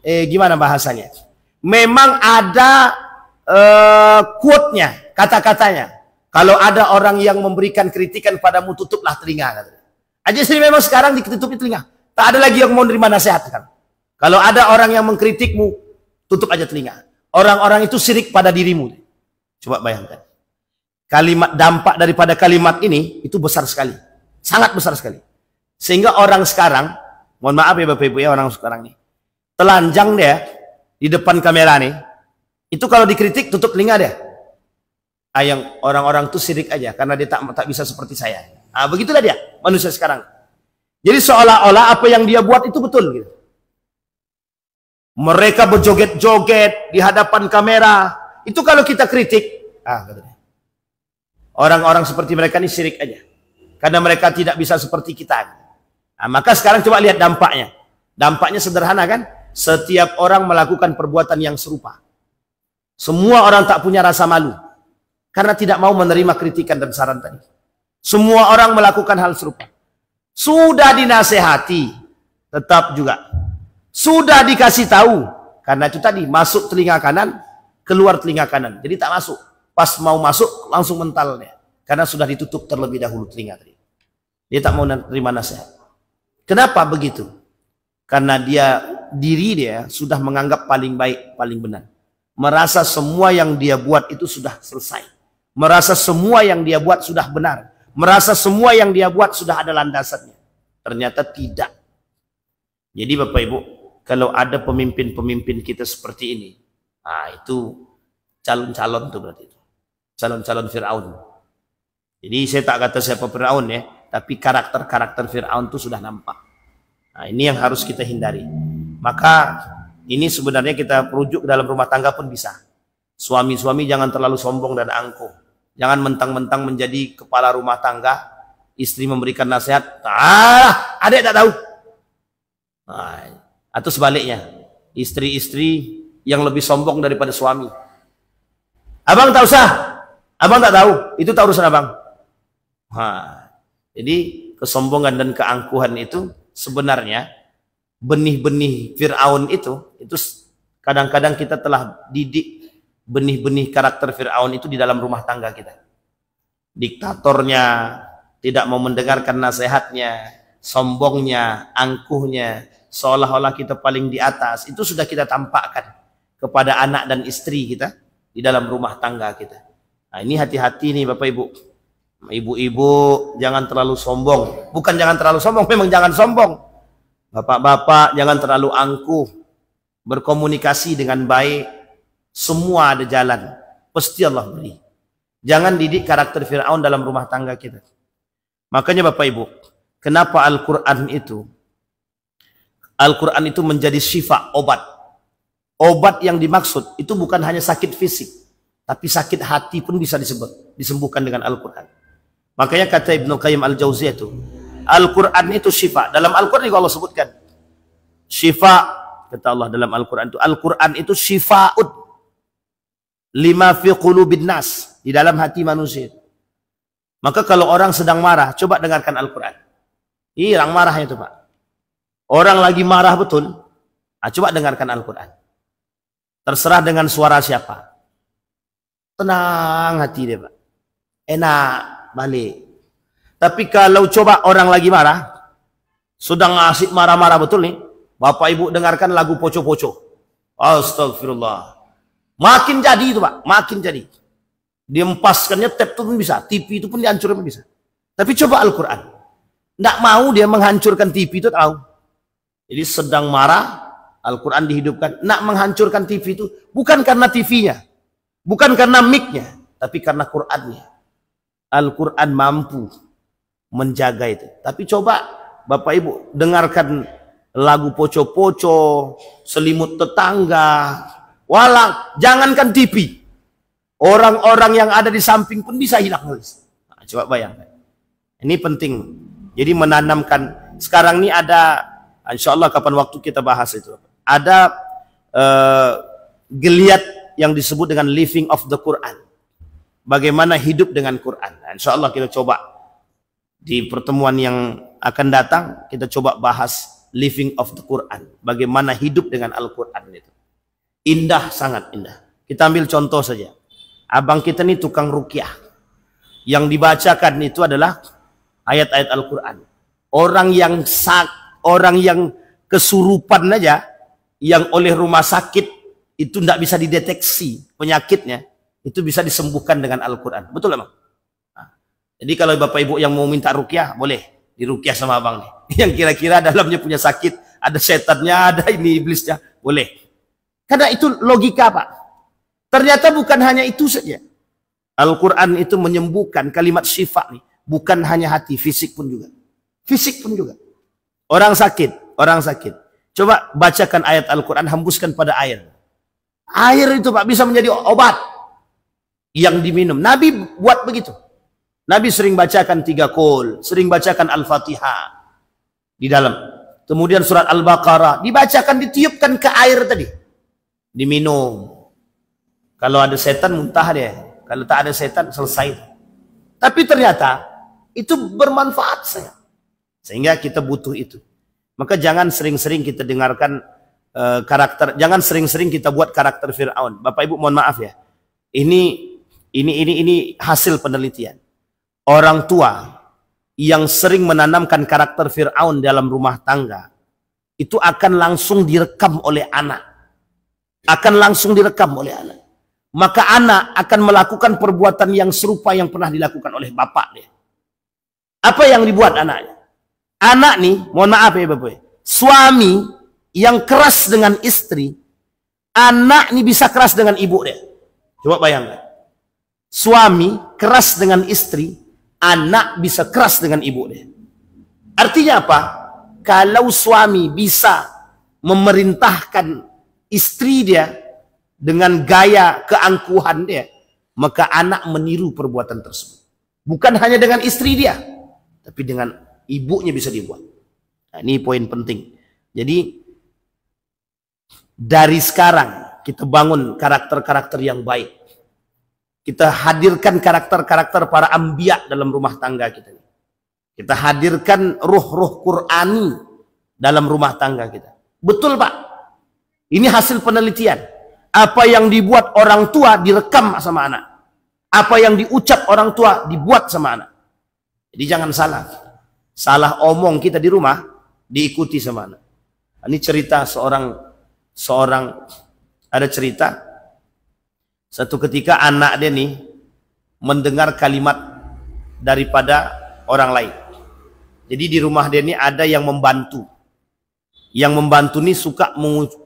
Gimana bahasanya? Memang ada quote-nya, kata-katanya. Kalau ada orang yang memberikan kritikan padamu, tutuplah telinga. Aja sih memang sekarang ditutupi telinga. Tak ada lagi yang mau menerima nasihat sekarang. Kalau ada orang yang mengkritikmu, tutup aja telinga. Orang-orang itu syirik pada dirimu. Coba bayangkan. Dampak daripada kalimat ini itu besar sekali. Sangat besar sekali. Sehingga orang sekarang, mohon maaf ya Bapak Ibu ya, orang sekarang nih, telanjang dia di depan kamera nih, itu kalau dikritik tutup telinga dia. Yang orang-orang itu syirik aja karena dia tak bisa seperti saya. Begitulah dia manusia sekarang. Jadi seolah-olah apa yang dia buat itu betul gitu. Mereka berjoget-joget di hadapan kamera. Itu kalau kita kritik, orang-orang seperti mereka ini syirik aja. Karena mereka tidak bisa seperti kita. Maka sekarang coba lihat dampaknya. Dampaknya sederhana kan? Setiap orang melakukan perbuatan yang serupa. Semua orang tak punya rasa malu. Karena tidak mau menerima kritikan dan saran tadi. Semua orang melakukan hal serupa. Sudah dinasehati, tetap juga. Sudah dikasih tahu, karena itu tadi masuk telinga kanan, keluar telinga kanan. Jadi tak masuk. Pas mau masuk langsung mental dia, karena sudah ditutup terlebih dahulu telinga tadi. Dia tak mau terima nasihat. Kenapa begitu? Karena diri dia sudah menganggap paling baik, paling benar. Merasa semua yang dia buat itu sudah selesai. Merasa semua yang dia buat sudah benar. Merasa semua yang dia buat sudah ada landasannya. Ternyata tidak. Jadi Bapak Ibu, kalau ada pemimpin-pemimpin kita seperti ini, nah itu calon-calon tuh berarti itu. Calon-calon Fir'aun. Jadi saya tak kata siapa Fir'aun ya, tapi karakter-karakter Fir'aun itu sudah nampak. Nah ini yang harus kita hindari. Maka ini sebenarnya kita rujuk ke dalam rumah tangga pun bisa. Suami-suami jangan terlalu sombong dan angkuh. Jangan mentang-mentang menjadi kepala rumah tangga, istri memberikan nasihat, adik tak tahu. Nah, atau sebaliknya, istri-istri yang lebih sombong daripada suami. Abang tak usah, abang tak tahu, itu tak urusan abang. Nah, jadi kesombongan dan keangkuhan itu sebenarnya benih-benih Fir'aun itu kadang-kadang kita telah didik benih-benih karakter Fir'aun itu di dalam rumah tangga kita. Diktatornya, tidak mau mendengarkan nasihatnya, sombongnya, angkuhnya, seolah-olah kita paling di atas. Itu sudah kita tampakkan kepada anak dan istri kita di dalam rumah tangga kita. Nah ini hati-hati nih Bapak Ibu. Ibu-ibu jangan terlalu sombong. Bukan jangan terlalu sombong, memang jangan sombong. Bapak-bapak jangan terlalu angkuh. Berkomunikasi dengan baik. Semua ada jalan. Pasti Allah beri. Jangan didik karakter Fir'aun dalam rumah tangga kita. Makanya Bapak Ibu, kenapa Al-Quran itu menjadi syifa, obat. Obat yang dimaksud itu bukan hanya sakit fisik, tapi sakit hati pun bisa disembuhkan dengan Al-Quran. Makanya kata Ibnu Qayyim Al-Jauziyah itu, Al-Quran itu syifa. Dalam Al-Quran juga Allah sebutkan syifa, kata Allah dalam Al-Quran itu, Al-Quran itu syifa'ud lima fi qulubin nas, di dalam hati manusia. Maka kalau orang sedang marah, coba dengarkan Al-Quran. Hilang marahnya itu Pak. Orang lagi marah betul, coba dengarkan Al-Quran. Terserah dengan suara siapa. Tenang hati dia Pak. Enak, balik. Tapi kalau coba orang lagi marah, sedang asik marah-marah betul nih, Bapak Ibu dengarkan lagu poco-poco. Astagfirullah. Makin jadi itu Pak, makin jadi. Diempaskannya tab itu pun bisa, TV itu pun dihancurkan bisa. Tapi coba Al-Quran. Tidak mau dia menghancurkan TV itu tahu. Jadi sedang marah, Al-Quran dihidupkan. Nak menghancurkan TV itu bukan karena TV-nya, bukan karena mic-nya, tapi karena Qurannya. Al-Quran mampu menjaga itu. Tapi coba Bapak Ibu dengarkan lagu poco-poco, selimut tetangga, walang, jangankan TV. Orang-orang yang ada di samping pun bisa hilang. Nah, coba bayangkan. Ini penting. Jadi menanamkan. Sekarang ini ada, insya Allah kapan waktu kita bahas itu. Ada geliat yang disebut dengan living of the Quran. Bagaimana hidup dengan Quran. Nah, insya Allah kita coba di pertemuan yang akan datang, kita coba bahas living of the Quran. Bagaimana hidup dengan Al-Quran itu. Indah, sangat indah. Kita ambil contoh saja. Abang kita ini tukang ruqyah. Yang dibacakan itu adalah ayat-ayat Al-Quran. Orang yang kesurupan aja, yang oleh rumah sakit itu tidak bisa dideteksi penyakitnya, itu bisa disembuhkan dengan Al-Quran. Betul Abang? Nah, jadi kalau Bapak Ibu yang mau minta ruqyah, boleh diruqyah sama Abang nih. Yang kira-kira dalamnya punya sakit, ada setannya, ada ini iblisnya, boleh. Karena itu logika Pak. Ternyata bukan hanya itu saja. Al-Quran itu menyembuhkan, kalimat syifa nih. Bukan hanya hati, fisik pun juga. Fisik pun juga. Orang sakit. Coba bacakan ayat Al-Quran, hembuskan pada air. Air itu Pak bisa menjadi obat yang diminum. Nabi buat begitu. Nabi sering bacakan 3 qul, sering bacakan Al-Fatihah di dalam. Kemudian surat Al-Baqarah dibacakan, ditiupkan ke air tadi. Diminum. Kalau ada setan muntah dia. Kalau tak ada setan selesai. Tapi ternyata itu bermanfaat saya. Sehingga kita butuh itu. Maka jangan sering-sering kita dengarkan karakter, jangan sering-sering kita buat karakter Fir'aun. Bapak Ibu mohon maaf ya. Ini hasil penelitian. Orang tua yang sering menanamkan karakter Fir'aun dalam rumah tangga, itu akan langsung direkam oleh anak. Akan langsung direkam oleh anak. Maka anak akan melakukan perbuatan yang serupa yang pernah dilakukan oleh bapak dia. Apa yang dibuat anaknya? Anak nih, mohon maaf ya Bapak, suami yang keras dengan istri, anak nih bisa keras dengan ibu dia. Coba bayangkan. Suami keras dengan istri, anak bisa keras dengan ibu dia. Artinya apa? Kalau suami bisa memerintahkan istri dia dengan gaya keangkuhan dia, maka anak meniru perbuatan tersebut. Bukan hanya dengan istri dia, tapi dengan ibunya bisa dibuat. Nah, ini poin penting. Jadi dari sekarang kita bangun karakter-karakter yang baik. Kita hadirkan karakter-karakter para anbiya dalam rumah tangga kita. Kita hadirkan ruh-ruh Qur'ani dalam rumah tangga kita. Betul Pak? Ini hasil penelitian. Apa yang dibuat orang tua direkam sama anak. Apa yang diucap orang tua dibuat sama anak. Jadi jangan salah. Salah omong kita di rumah diikuti sama anak. Ini cerita seorang ada cerita. Satu ketika anak dia nih mendengar kalimat daripada orang lain. Jadi di rumah dia ini ada yang membantu. Yang membantu nih suka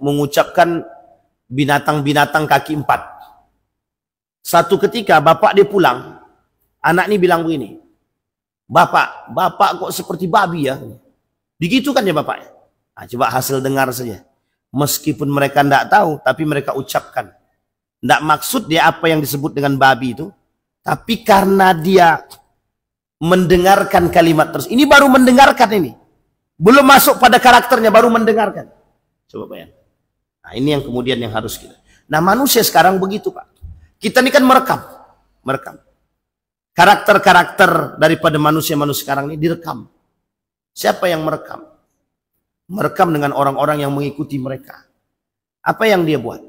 mengucapkan binatang-binatang kaki empat. Satu ketika bapak dia pulang, anak ini bilang begini, Bapak kok seperti babi ya? Begitu kan ya bapaknya? Nah, coba hasil dengar saja. Meskipun mereka tidak tahu, tapi mereka ucapkan. Tidak maksud dia apa yang disebut dengan babi itu. Tapi karena dia mendengarkan kalimat terus. Ini baru mendengarkan ini. Belum masuk pada karakternya, baru mendengarkan. Coba bayangkan. Nah ini yang kemudian yang harus kita. Nah manusia sekarang begitu Pak. Kita ini kan merekam. Karakter-karakter daripada manusia-manusia sekarang ini direkam. Siapa yang merekam? Merekam dengan orang-orang yang mengikuti mereka. Apa yang dia buat?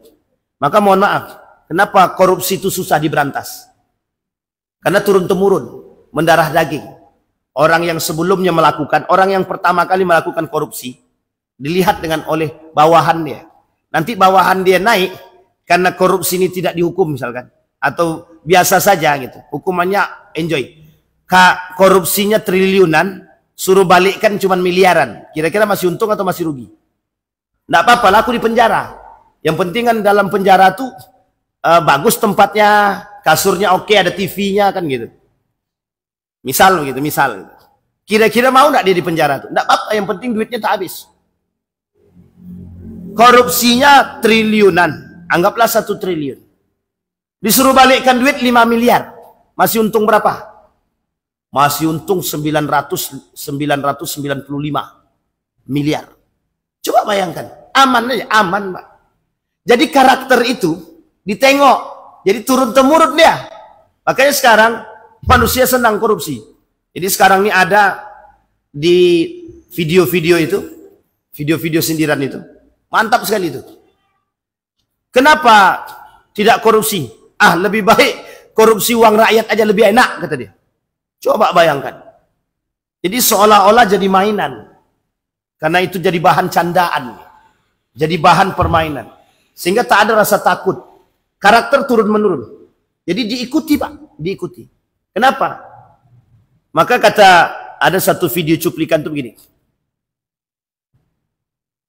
Maka mohon maaf, kenapa korupsi itu susah diberantas? Karena turun-temurun, mendarah daging. Orang yang sebelumnya melakukan, orang yang pertama kali melakukan korupsi, dilihat dengan oleh bawahan dia. Nanti bawahan dia naik, karena korupsi ini tidak dihukum misalkan. Atau biasa saja gitu. Hukumannya enjoy. Korupsinya triliunan, suruh balikkan cuma miliaran. Kira-kira masih untung atau masih rugi? Nggak apa-apa, laku di penjara. Yang penting kan dalam penjara tuh bagus tempatnya, kasurnya oke, ada TV-nya kan gitu. Misal gitu. Kira-kira mau nggak dia di penjara tuh? Nggak apa-apa, yang penting duitnya tak habis. Korupsinya triliunan, anggaplah 1 triliun. Disuruh balikkan duit 5 miliar. Masih untung berapa? Masih untung 995 miliar. Coba bayangkan, aman aja, aman Pak. Jadi karakter itu ditengok, jadi turun-temurun dia. Makanya sekarang manusia senang korupsi. Jadi sekarang ini ada di video-video itu, video-video sindiran itu. Mantap sekali itu. Kenapa tidak korupsi? Lebih baik korupsi uang rakyat aja lebih enak, kata dia. Coba bayangkan. Jadi seolah-olah jadi mainan. Karena itu jadi bahan candaan. Jadi bahan permainan. Sehingga tak ada rasa takut. Karakter turun-menurun. Jadi diikuti Pak. Diikuti. Kenapa? Maka kata ada satu video cuplikan itu begini.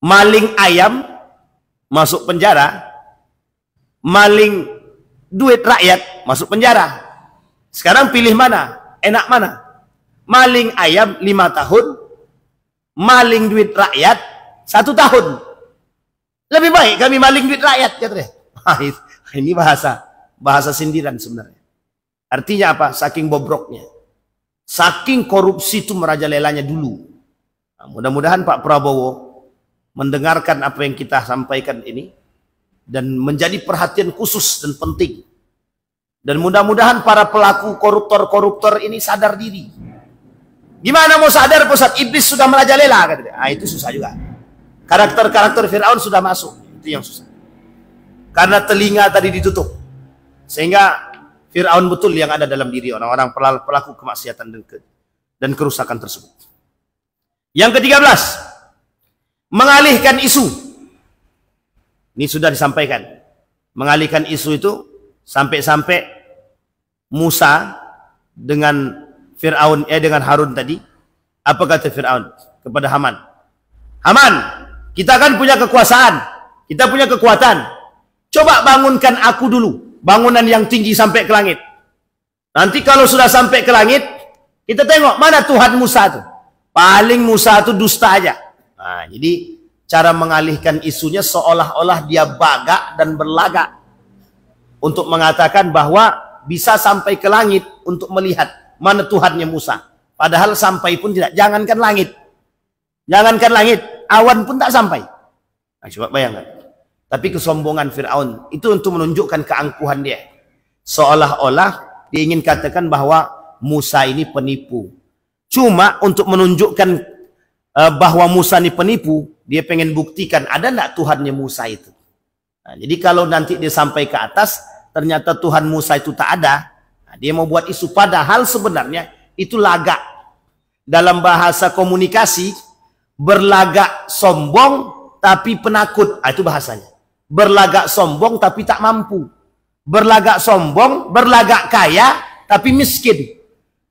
Maling ayam masuk penjara. Maling duit rakyat masuk penjara. Sekarang pilih mana? Enak mana? Maling ayam 5 tahun, maling duit rakyat 1 tahun. Lebih baik kami maling duit rakyat, katanya. Ini bahasa sindiran sebenarnya. Artinya apa? Saking bobroknya, saking korupsi itu merajalelanya dulu. Nah, mudah-mudahan Pak Prabowo mendengarkan apa yang kita sampaikan ini dan menjadi perhatian khusus dan penting. Dan mudah-mudahan para pelaku koruptor-koruptor ini sadar diri. Gimana mau sadar Ustaz? Iblis sudah merajalela, katanya. Itu susah juga. Karakter-karakter Fir'aun sudah masuk. Itu yang susah. Karena telinga tadi ditutup. Sehingga Fir'aun betul yang ada dalam diri orang-orang pelaku kemaksiatan dan dan kerusakan tersebut. Yang ke-13, mengalihkan isu. Ini sudah disampaikan. Mengalihkan isu itu sampai-sampai Musa dengan Fir'aun, dengan Harun tadi. Apa kata Fir'aun kepada Haman? Haman, kita kan punya kekuasaan, kita punya kekuatan. Coba bangunkan aku dulu, bangunan yang tinggi sampai ke langit. Nanti kalau sudah sampai ke langit, kita tengok mana Tuhan Musa itu. Paling Musa itu dusta aja. Nah, jadi cara mengalihkan isunya seolah-olah dia bagak dan berlagak untuk mengatakan bahwa bisa sampai ke langit untuk melihat mana Tuhannya Musa. Padahal sampai pun tidak. Jangankan langit. Jangankan langit. Awan pun tak sampai. Nah, coba bayangkan. Tapi kesombongan Fir'aun itu untuk menunjukkan keangkuhan dia. Seolah-olah dia ingin katakan bahwa Musa ini penipu. Cuma untuk menunjukkan bahwa Musa ini penipu, dia pengen buktikan ada enggak Tuhannya Musa itu. Nah, jadi kalau nanti dia sampai ke atas, ternyata Tuhan Musa itu tak ada, nah, dia mau buat isu. Padahal sebenarnya itu lagak. Dalam bahasa komunikasi, berlagak sombong tapi penakut. Nah, itu bahasanya. Berlagak sombong tapi tak mampu. Berlagak sombong, berlagak kaya tapi miskin.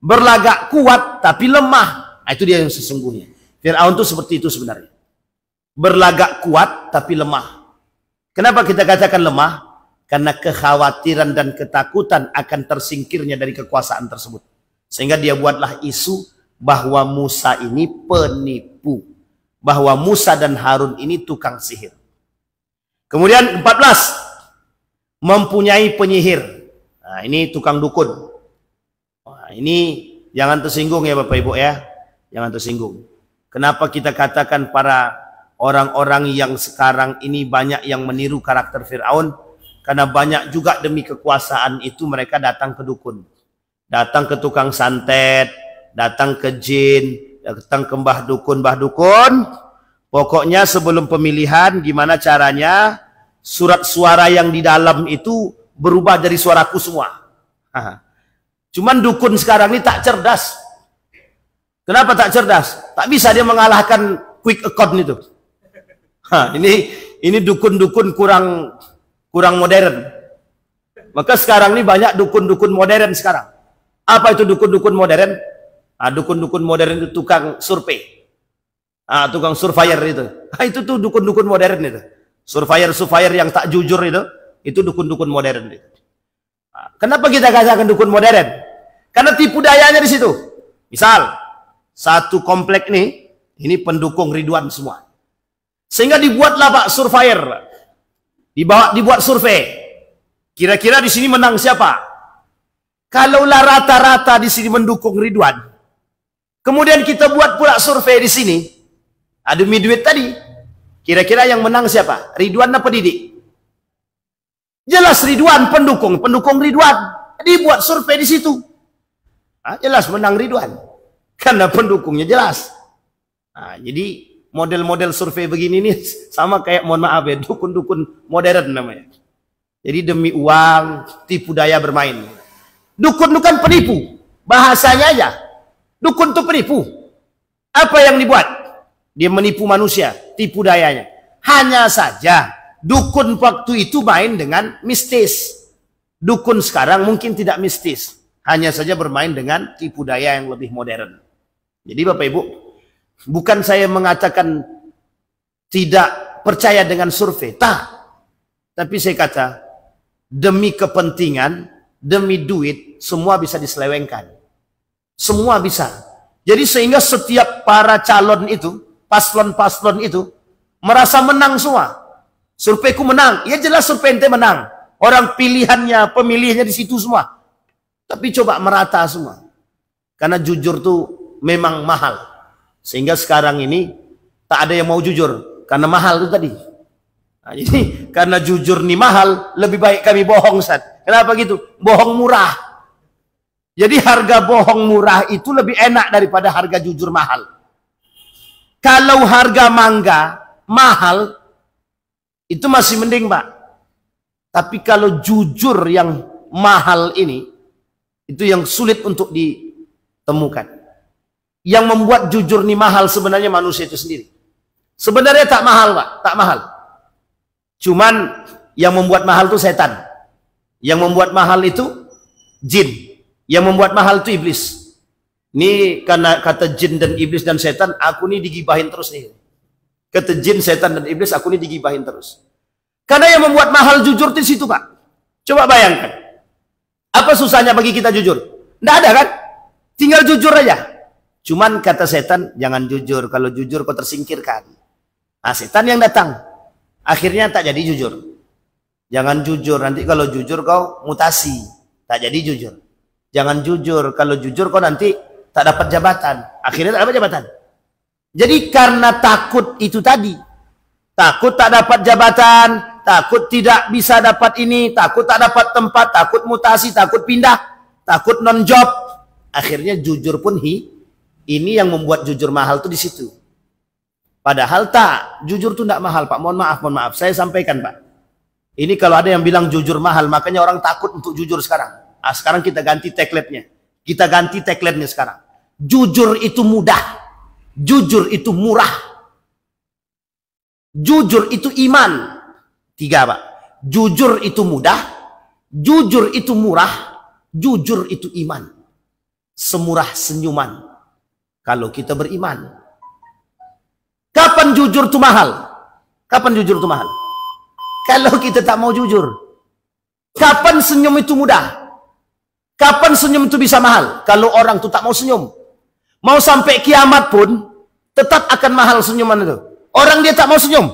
Berlagak kuat tapi lemah. Nah, itu dia yang sesungguhnya. Fir'aun itu seperti itu sebenarnya. Berlagak kuat tapi lemah. Kenapa kita katakan lemah? Karena kekhawatiran dan ketakutan akan tersingkirnya dari kekuasaan tersebut. Sehingga dia buatlah isu bahwa Musa ini penipu. Bahwa Musa dan Harun ini tukang sihir. Kemudian 14. Mempunyai penyihir. Nah, ini tukang dukun. Nah, ini jangan tersinggung ya Bapak Ibu ya. Jangan tersinggung. Kenapa kita katakan para orang-orang yang sekarang ini banyak yang meniru karakter Fir'aun? Karena banyak juga demi kekuasaan itu mereka datang ke dukun. Datang ke tukang santet, datang ke jin, datang ke mbah dukun. Pokoknya sebelum pemilihan gimana caranya surat suara yang di dalam itu berubah dari suaraku semua. Cuman dukun sekarang ini tak cerdas. Kenapa tak cerdas? Tak bisa dia mengalahkan quick account itu. Ini dukun-dukun kurang modern. Maka sekarang ini banyak dukun-dukun modern sekarang. Apa itu dukun-dukun modern? Dukun-dukun modern itu tukang survei. Tukang surveyor itu. Itu tuh dukun-dukun modern itu. Surveyor yang tak jujur itu dukun-dukun modern itu. Kenapa kita katakan dukun modern? Karena tipu dayanya di situ. Misal satu komplek ini pendukung Ridwan semua. Sehingga dibuatlah Pak surveyor. Dibuat survei. Kira-kira di sini menang siapa? Kalaulah rata-rata di sini mendukung Ridwan. Kemudian kita buat pula survei di sini. Demi duit tadi. Kira-kira yang menang siapa? Ridwan apa Didik? Jelas Ridwan pendukung Ridwan. Dibuat survei di situ. Jelas menang Ridwan. Karena pendukungnya jelas. Jadi model-model survei begini nih sama kayak mohon maaf ya dukun-dukun modern namanya. Jadi demi uang tipu daya bermain. Dukun bukan penipu. Bahasanya aja. Dukun itu penipu. Apa yang dibuat? Dia menipu manusia, tipu dayanya. Hanya saja dukun waktu itu main dengan mistis. Dukun sekarang mungkin tidak mistis. Hanya saja bermain dengan tipu daya yang lebih modern. Jadi Bapak Ibu, bukan saya mengatakan tidak percaya dengan survei. Tapi saya kata, demi kepentingan, demi duit, semua bisa diselewengkan. Semua bisa. Jadi sehingga setiap para calon itu, paslon-paslon itu, merasa menang semua. Surveiku menang. Ya jelas survei ente menang. Orang pilihannya, pemilihnya di situ semua. Tapi coba merata semua. Karena jujur tuh memang mahal. Sehingga sekarang ini tak ada yang mau jujur. Karena mahal itu tadi. Jadi karena jujur nih mahal, lebih baik kami bohong, Ustaz. Kenapa gitu? Bohong murah. Jadi harga bohong murah itu lebih enak daripada harga jujur mahal. Kalau harga mangga mahal, itu masih mending, Pak. Tapi kalau jujur yang mahal ini, itu yang sulit untuk ditemukan. Yang membuat jujur nih mahal sebenarnya manusia itu sendiri. Sebenarnya tak mahal, Pak, tak mahal. Cuman yang membuat mahal itu setan. Yang membuat mahal itu jin. Yang membuat mahal itu iblis. Ini karena kata jin dan iblis dan setan, aku nih digibahin terus nih. Kata jin, setan dan iblis, aku nih digibahin terus. Karena yang membuat mahal jujur di situ, Pak. Coba bayangkan. Apa susahnya bagi kita jujur? Nggak ada kan? Tinggal jujur aja. Cuman kata setan, jangan jujur. Kalau jujur kau tersingkirkan. Nah, setan yang datang. Akhirnya tak jadi jujur. Jangan jujur. Nanti kalau jujur kau mutasi. Tak jadi jujur. Jangan jujur. Kalau jujur kau nanti tak dapat jabatan. Akhirnya tak dapat jabatan. Jadi karena takut itu tadi. Takut tak dapat jabatan. Takut tidak bisa dapat ini. Takut tak dapat tempat. Takut mutasi. Takut pindah. Takut non-job. Akhirnya jujur pun ini yang membuat jujur mahal tuh di situ. Padahal tak, jujur tuh tidak mahal, Pak. Mohon maaf. Saya sampaikan, Pak. Ini kalau ada yang bilang jujur mahal, makanya orang takut untuk jujur sekarang. Nah, sekarang kita ganti tagline-nya. Kita ganti tagline-nya sekarang. Jujur itu mudah. Jujur itu murah. Jujur itu iman. 3, Pak. Jujur itu mudah. Jujur itu murah. Jujur itu iman. Semurah senyuman. Kalau kita beriman. Kapan jujur itu mahal? Kapan jujur itu mahal? Kalau kita tak mau jujur. Kapan senyum itu mudah? Kapan senyum itu bisa mahal? Kalau orang itu tak mau senyum. Mau sampai kiamat pun, tetap akan mahal senyuman itu. Orang dia tak mau senyum.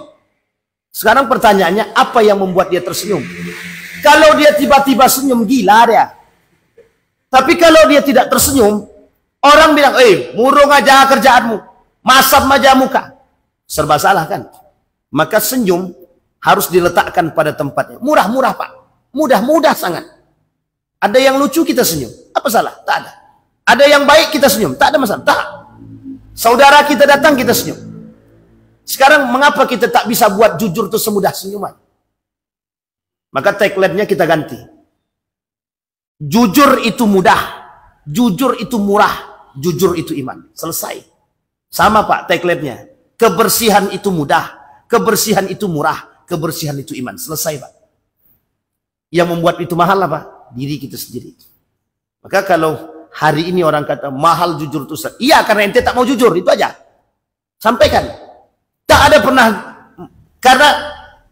Sekarang pertanyaannya, apa yang membuat dia tersenyum? Kalau dia tiba-tiba senyum, gila dia. Tapi kalau dia tidak tersenyum, orang bilang, murung aja kerjaanmu, masam aja muka. Serba salah kan? Maka senyum harus diletakkan pada tempatnya. Murah-murah, Pak. Mudah-mudah sangat. Ada yang lucu kita senyum. Apa salah? Tak ada. Ada yang baik kita senyum. Tak ada masalah. Tak. Saudara kita datang kita senyum. Sekarang mengapa kita tak bisa buat jujur itu semudah senyuman? Maka tagline-nya kita ganti. Jujur itu mudah. Jujur itu murah, jujur itu iman. Selesai. Sama, Pak, tagline-nya. Kebersihan itu mudah, kebersihan itu murah, kebersihan itu iman. Selesai, Pak. Yang membuat itu mahal apa? Diri kita sendiri. Maka kalau hari ini orang kata mahal jujur itu, iya karena ente tak mau jujur, itu aja. Sampaikan. Tak ada pernah. Karena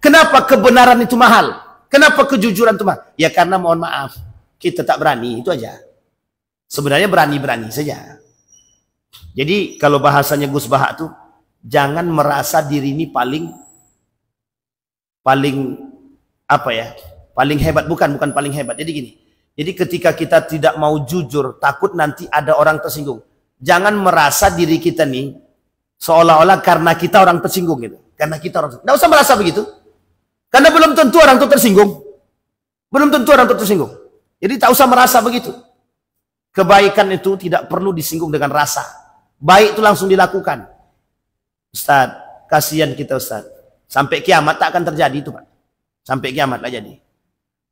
kenapa kebenaran itu mahal? Kenapa kejujuran itu mahal? Ya karena mohon maaf, kita tak berani, itu aja. Sebenarnya berani-berani saja. Jadi kalau bahasanya Gus Bahak tuh, jangan merasa diri ini paling apa ya? Paling hebat, bukan paling hebat. Jadi gini. Jadi ketika kita tidak mau jujur, takut nanti ada orang tersinggung. Jangan merasa diri kita nih seolah-olah karena kita orang tersinggung gitu. Karena kita orang tersinggung. Nggak usah merasa begitu. Karena belum tentu orang itu tersinggung. Belum tentu orang itu tersinggung. Jadi tak usah merasa begitu. Kebaikan itu tidak perlu disinggung dengan rasa. Baik itu langsung dilakukan. Ustaz, kasihan kita Ustaz. Sampai kiamat tak akan terjadi itu, Pak. Sampai kiamat tak jadi.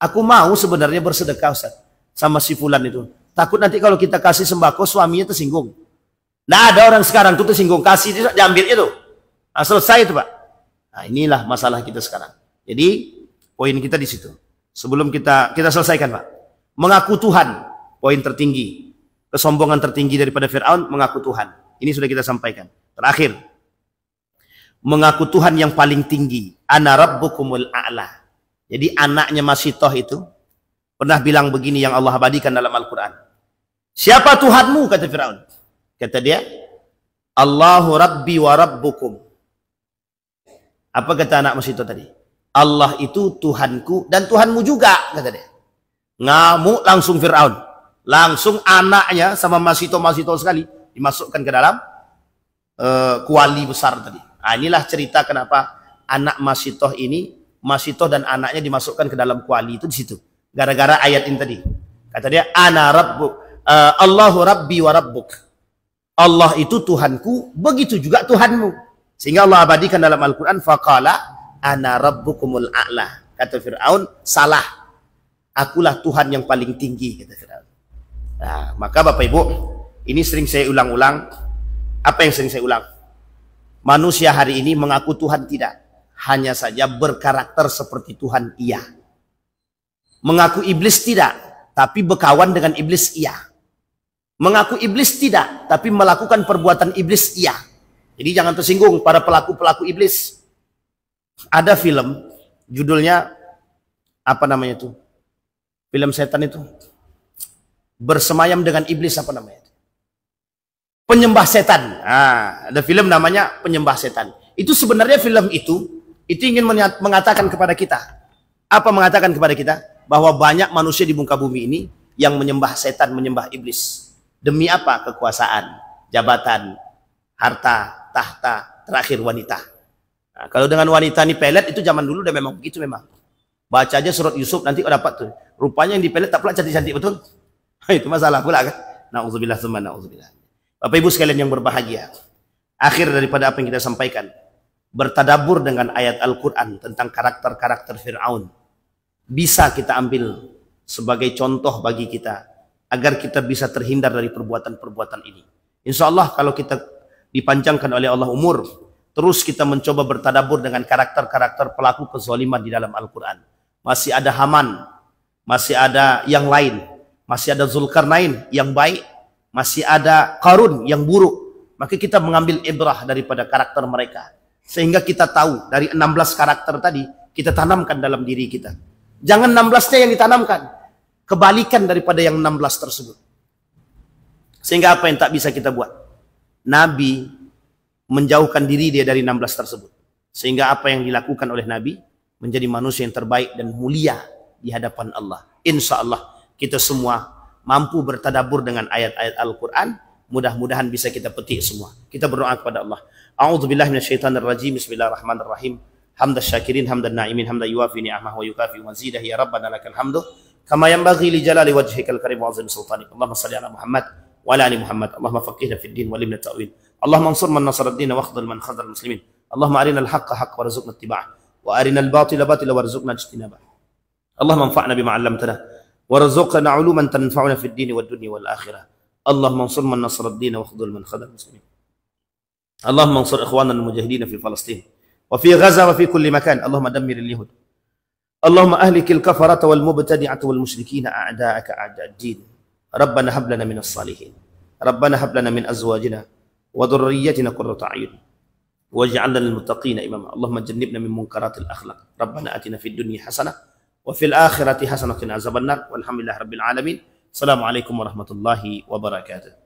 Aku mau sebenarnya bersedekah Ustaz sama si fulan itu. Takut nanti kalau kita kasih sembako suaminya tersinggung. Nah, ada orang sekarang tuh tersinggung, kasih diambil itu. Nah, selesai itu, Pak. Nah, inilah masalah kita sekarang. Jadi, poin kita di situ. Sebelum kita selesaikan, Pak. Mengaku Tuhan. Poin tertinggi, kesombongan tertinggi daripada Fir'aun, mengaku Tuhan. Ini sudah kita sampaikan. Terakhir, mengaku Tuhan yang paling tinggi. Ana rabbukumul a'la. Jadi anaknya Masitoh itu pernah bilang begini yang Allah abadikan dalam Al-Quran. Siapa Tuhanmu? Kata Fir'aun. Kata dia, Allahu Rabbi wa Rabbukum. Apa kata anak Masitoh tadi? Allah itu Tuhanku dan Tuhanmu juga, kata dia. Ngamuk langsung Fir'aun. Langsung anaknya sama Masitoh sekali dimasukkan ke dalam kuali besar tadi. Nah, inilah cerita kenapa anak Masitoh dan anaknya dimasukkan ke dalam kuali itu di situ. Gara-gara ayat ini tadi. Kata dia, ana rabbuk, Allahu Rabbi wa Rabbuk. Allah itu Tuhanku, begitu juga Tuhanmu. Sehingga Allah abadikan dalam Al-Quran, faqala ana rabbukumul a'la. Kata Fir'aun, salah. Akulah Tuhan yang paling tinggi, kata Fir'aun. Nah, maka Bapak Ibu, ini sering saya ulang-ulang, Apa yang sering saya ulang? Manusia hari ini mengaku Tuhan tidak. Hanya saja berkarakter seperti Tuhan iya. Mengaku iblis tidak, tapi berkawan dengan iblis iya. Mengaku iblis tidak, tapi melakukan perbuatan iblis iya. Jadi jangan tersinggung para pelaku-pelaku iblis. Ada film, judulnya apa namanya itu? Film setan itu. Bersemayam dengan iblis, apa namanya? Penyembah setan. Nah, ada film namanya Penyembah Setan. Itu sebenarnya film itu ingin mengatakan kepada kita. Apa mengatakan kepada kita? Bahwa banyak manusia di muka bumi ini yang menyembah setan, menyembah iblis. Demi apa? Kekuasaan, jabatan, harta, tahta, terakhir wanita. Nah, kalau dengan wanita ini pelet, itu zaman dulu udah memang begitu memang. Baca aja surat Yusuf nanti dapat tuh. Rupanya yang dipelet tak pula cantik-cantik betul. Itu masalah pula kan. Nauzubillah tsumma nauzubillah. Bapak Ibu sekalian yang berbahagia. Akhir daripada apa yang kita sampaikan, bertadabur dengan ayat Al-Quran tentang karakter-karakter Fir'aun bisa kita ambil sebagai contoh bagi kita agar kita bisa terhindar dari perbuatan-perbuatan ini. Insya Allah kalau kita dipanjangkan oleh Allah umur, terus kita mencoba bertadabur dengan karakter-karakter pelaku kezaliman di dalam Al-Quran. Masih ada Haman, masih ada yang lain, masih ada Zulkarnain yang baik, masih ada Qarun yang buruk. Maka kita mengambil ibrah daripada karakter mereka. Sehingga kita tahu dari 16 karakter tadi, kita tanamkan dalam diri kita. Jangan 16-nya yang ditanamkan. Kebalikan daripada yang 16 tersebut. Sehingga apa yang tak bisa kita buat? Nabi menjauhkan diri dia dari 16 tersebut. Sehingga apa yang dilakukan oleh Nabi menjadi manusia yang terbaik dan mulia di hadapan Allah. Insya Allah kita semua mampu bertadabur dengan ayat-ayat Al-Quran. Mudah-mudahan bisa kita petik semua. Kita berdoa kepada Allah. A'udzubillahi minasyaitonirrajim. Bismillahirrahmanirrahim. Hamdas syakirin, hamdan na'imin, hamdan yuwafi ni'amah wa yukafi mazidah. Ya Rabbana lakal hamdu kama yanbaghi li jalali wajhikal karim wa 'azimi sultanik. Allahumma shalli ala Muhammad wa ala ali Muhammad. Allahumma faqihna fid din wa limna ta'wil. Allahumma ansur man nasara ad-din wa akhdhal man khadhal muslimin. Allahumma arinal haqqa haqqan warzuqna ittiba'ah wa arinal batila batila warzuqna ijtinabah. Allahumma anfa'na bima 'allamtana warzuqna 'uluman tanfa'una fid din wad dunya wal akhirah. Allahumma ansur man nasara ad-din wa akhdhal man khadhal muslimin. Allahumma ansur ikhwanana al-mujahidin fi Palestin wa fi Gaza wa fi kulli makan. Allahumma dammir al-yahud. Allahumma ahlikil kafarata wal mubtadi'ata wal musyrikina a'da'aka a'da'ad din. Rabbana hab lana minas salihin. Rabbana hab lana min azwajina wa dhurriyyatina qurrata a'yun waj'alna lil muttaqina imama. Allahumma jannibna min munkaratil akhlaq. Rabbana atina fid dunya hasanah wa fil akhirati hasanah wa qina azabannar. Walhamdulillahirabbil alamin. Assalamualaikum warahmatullahi wabarakatuh.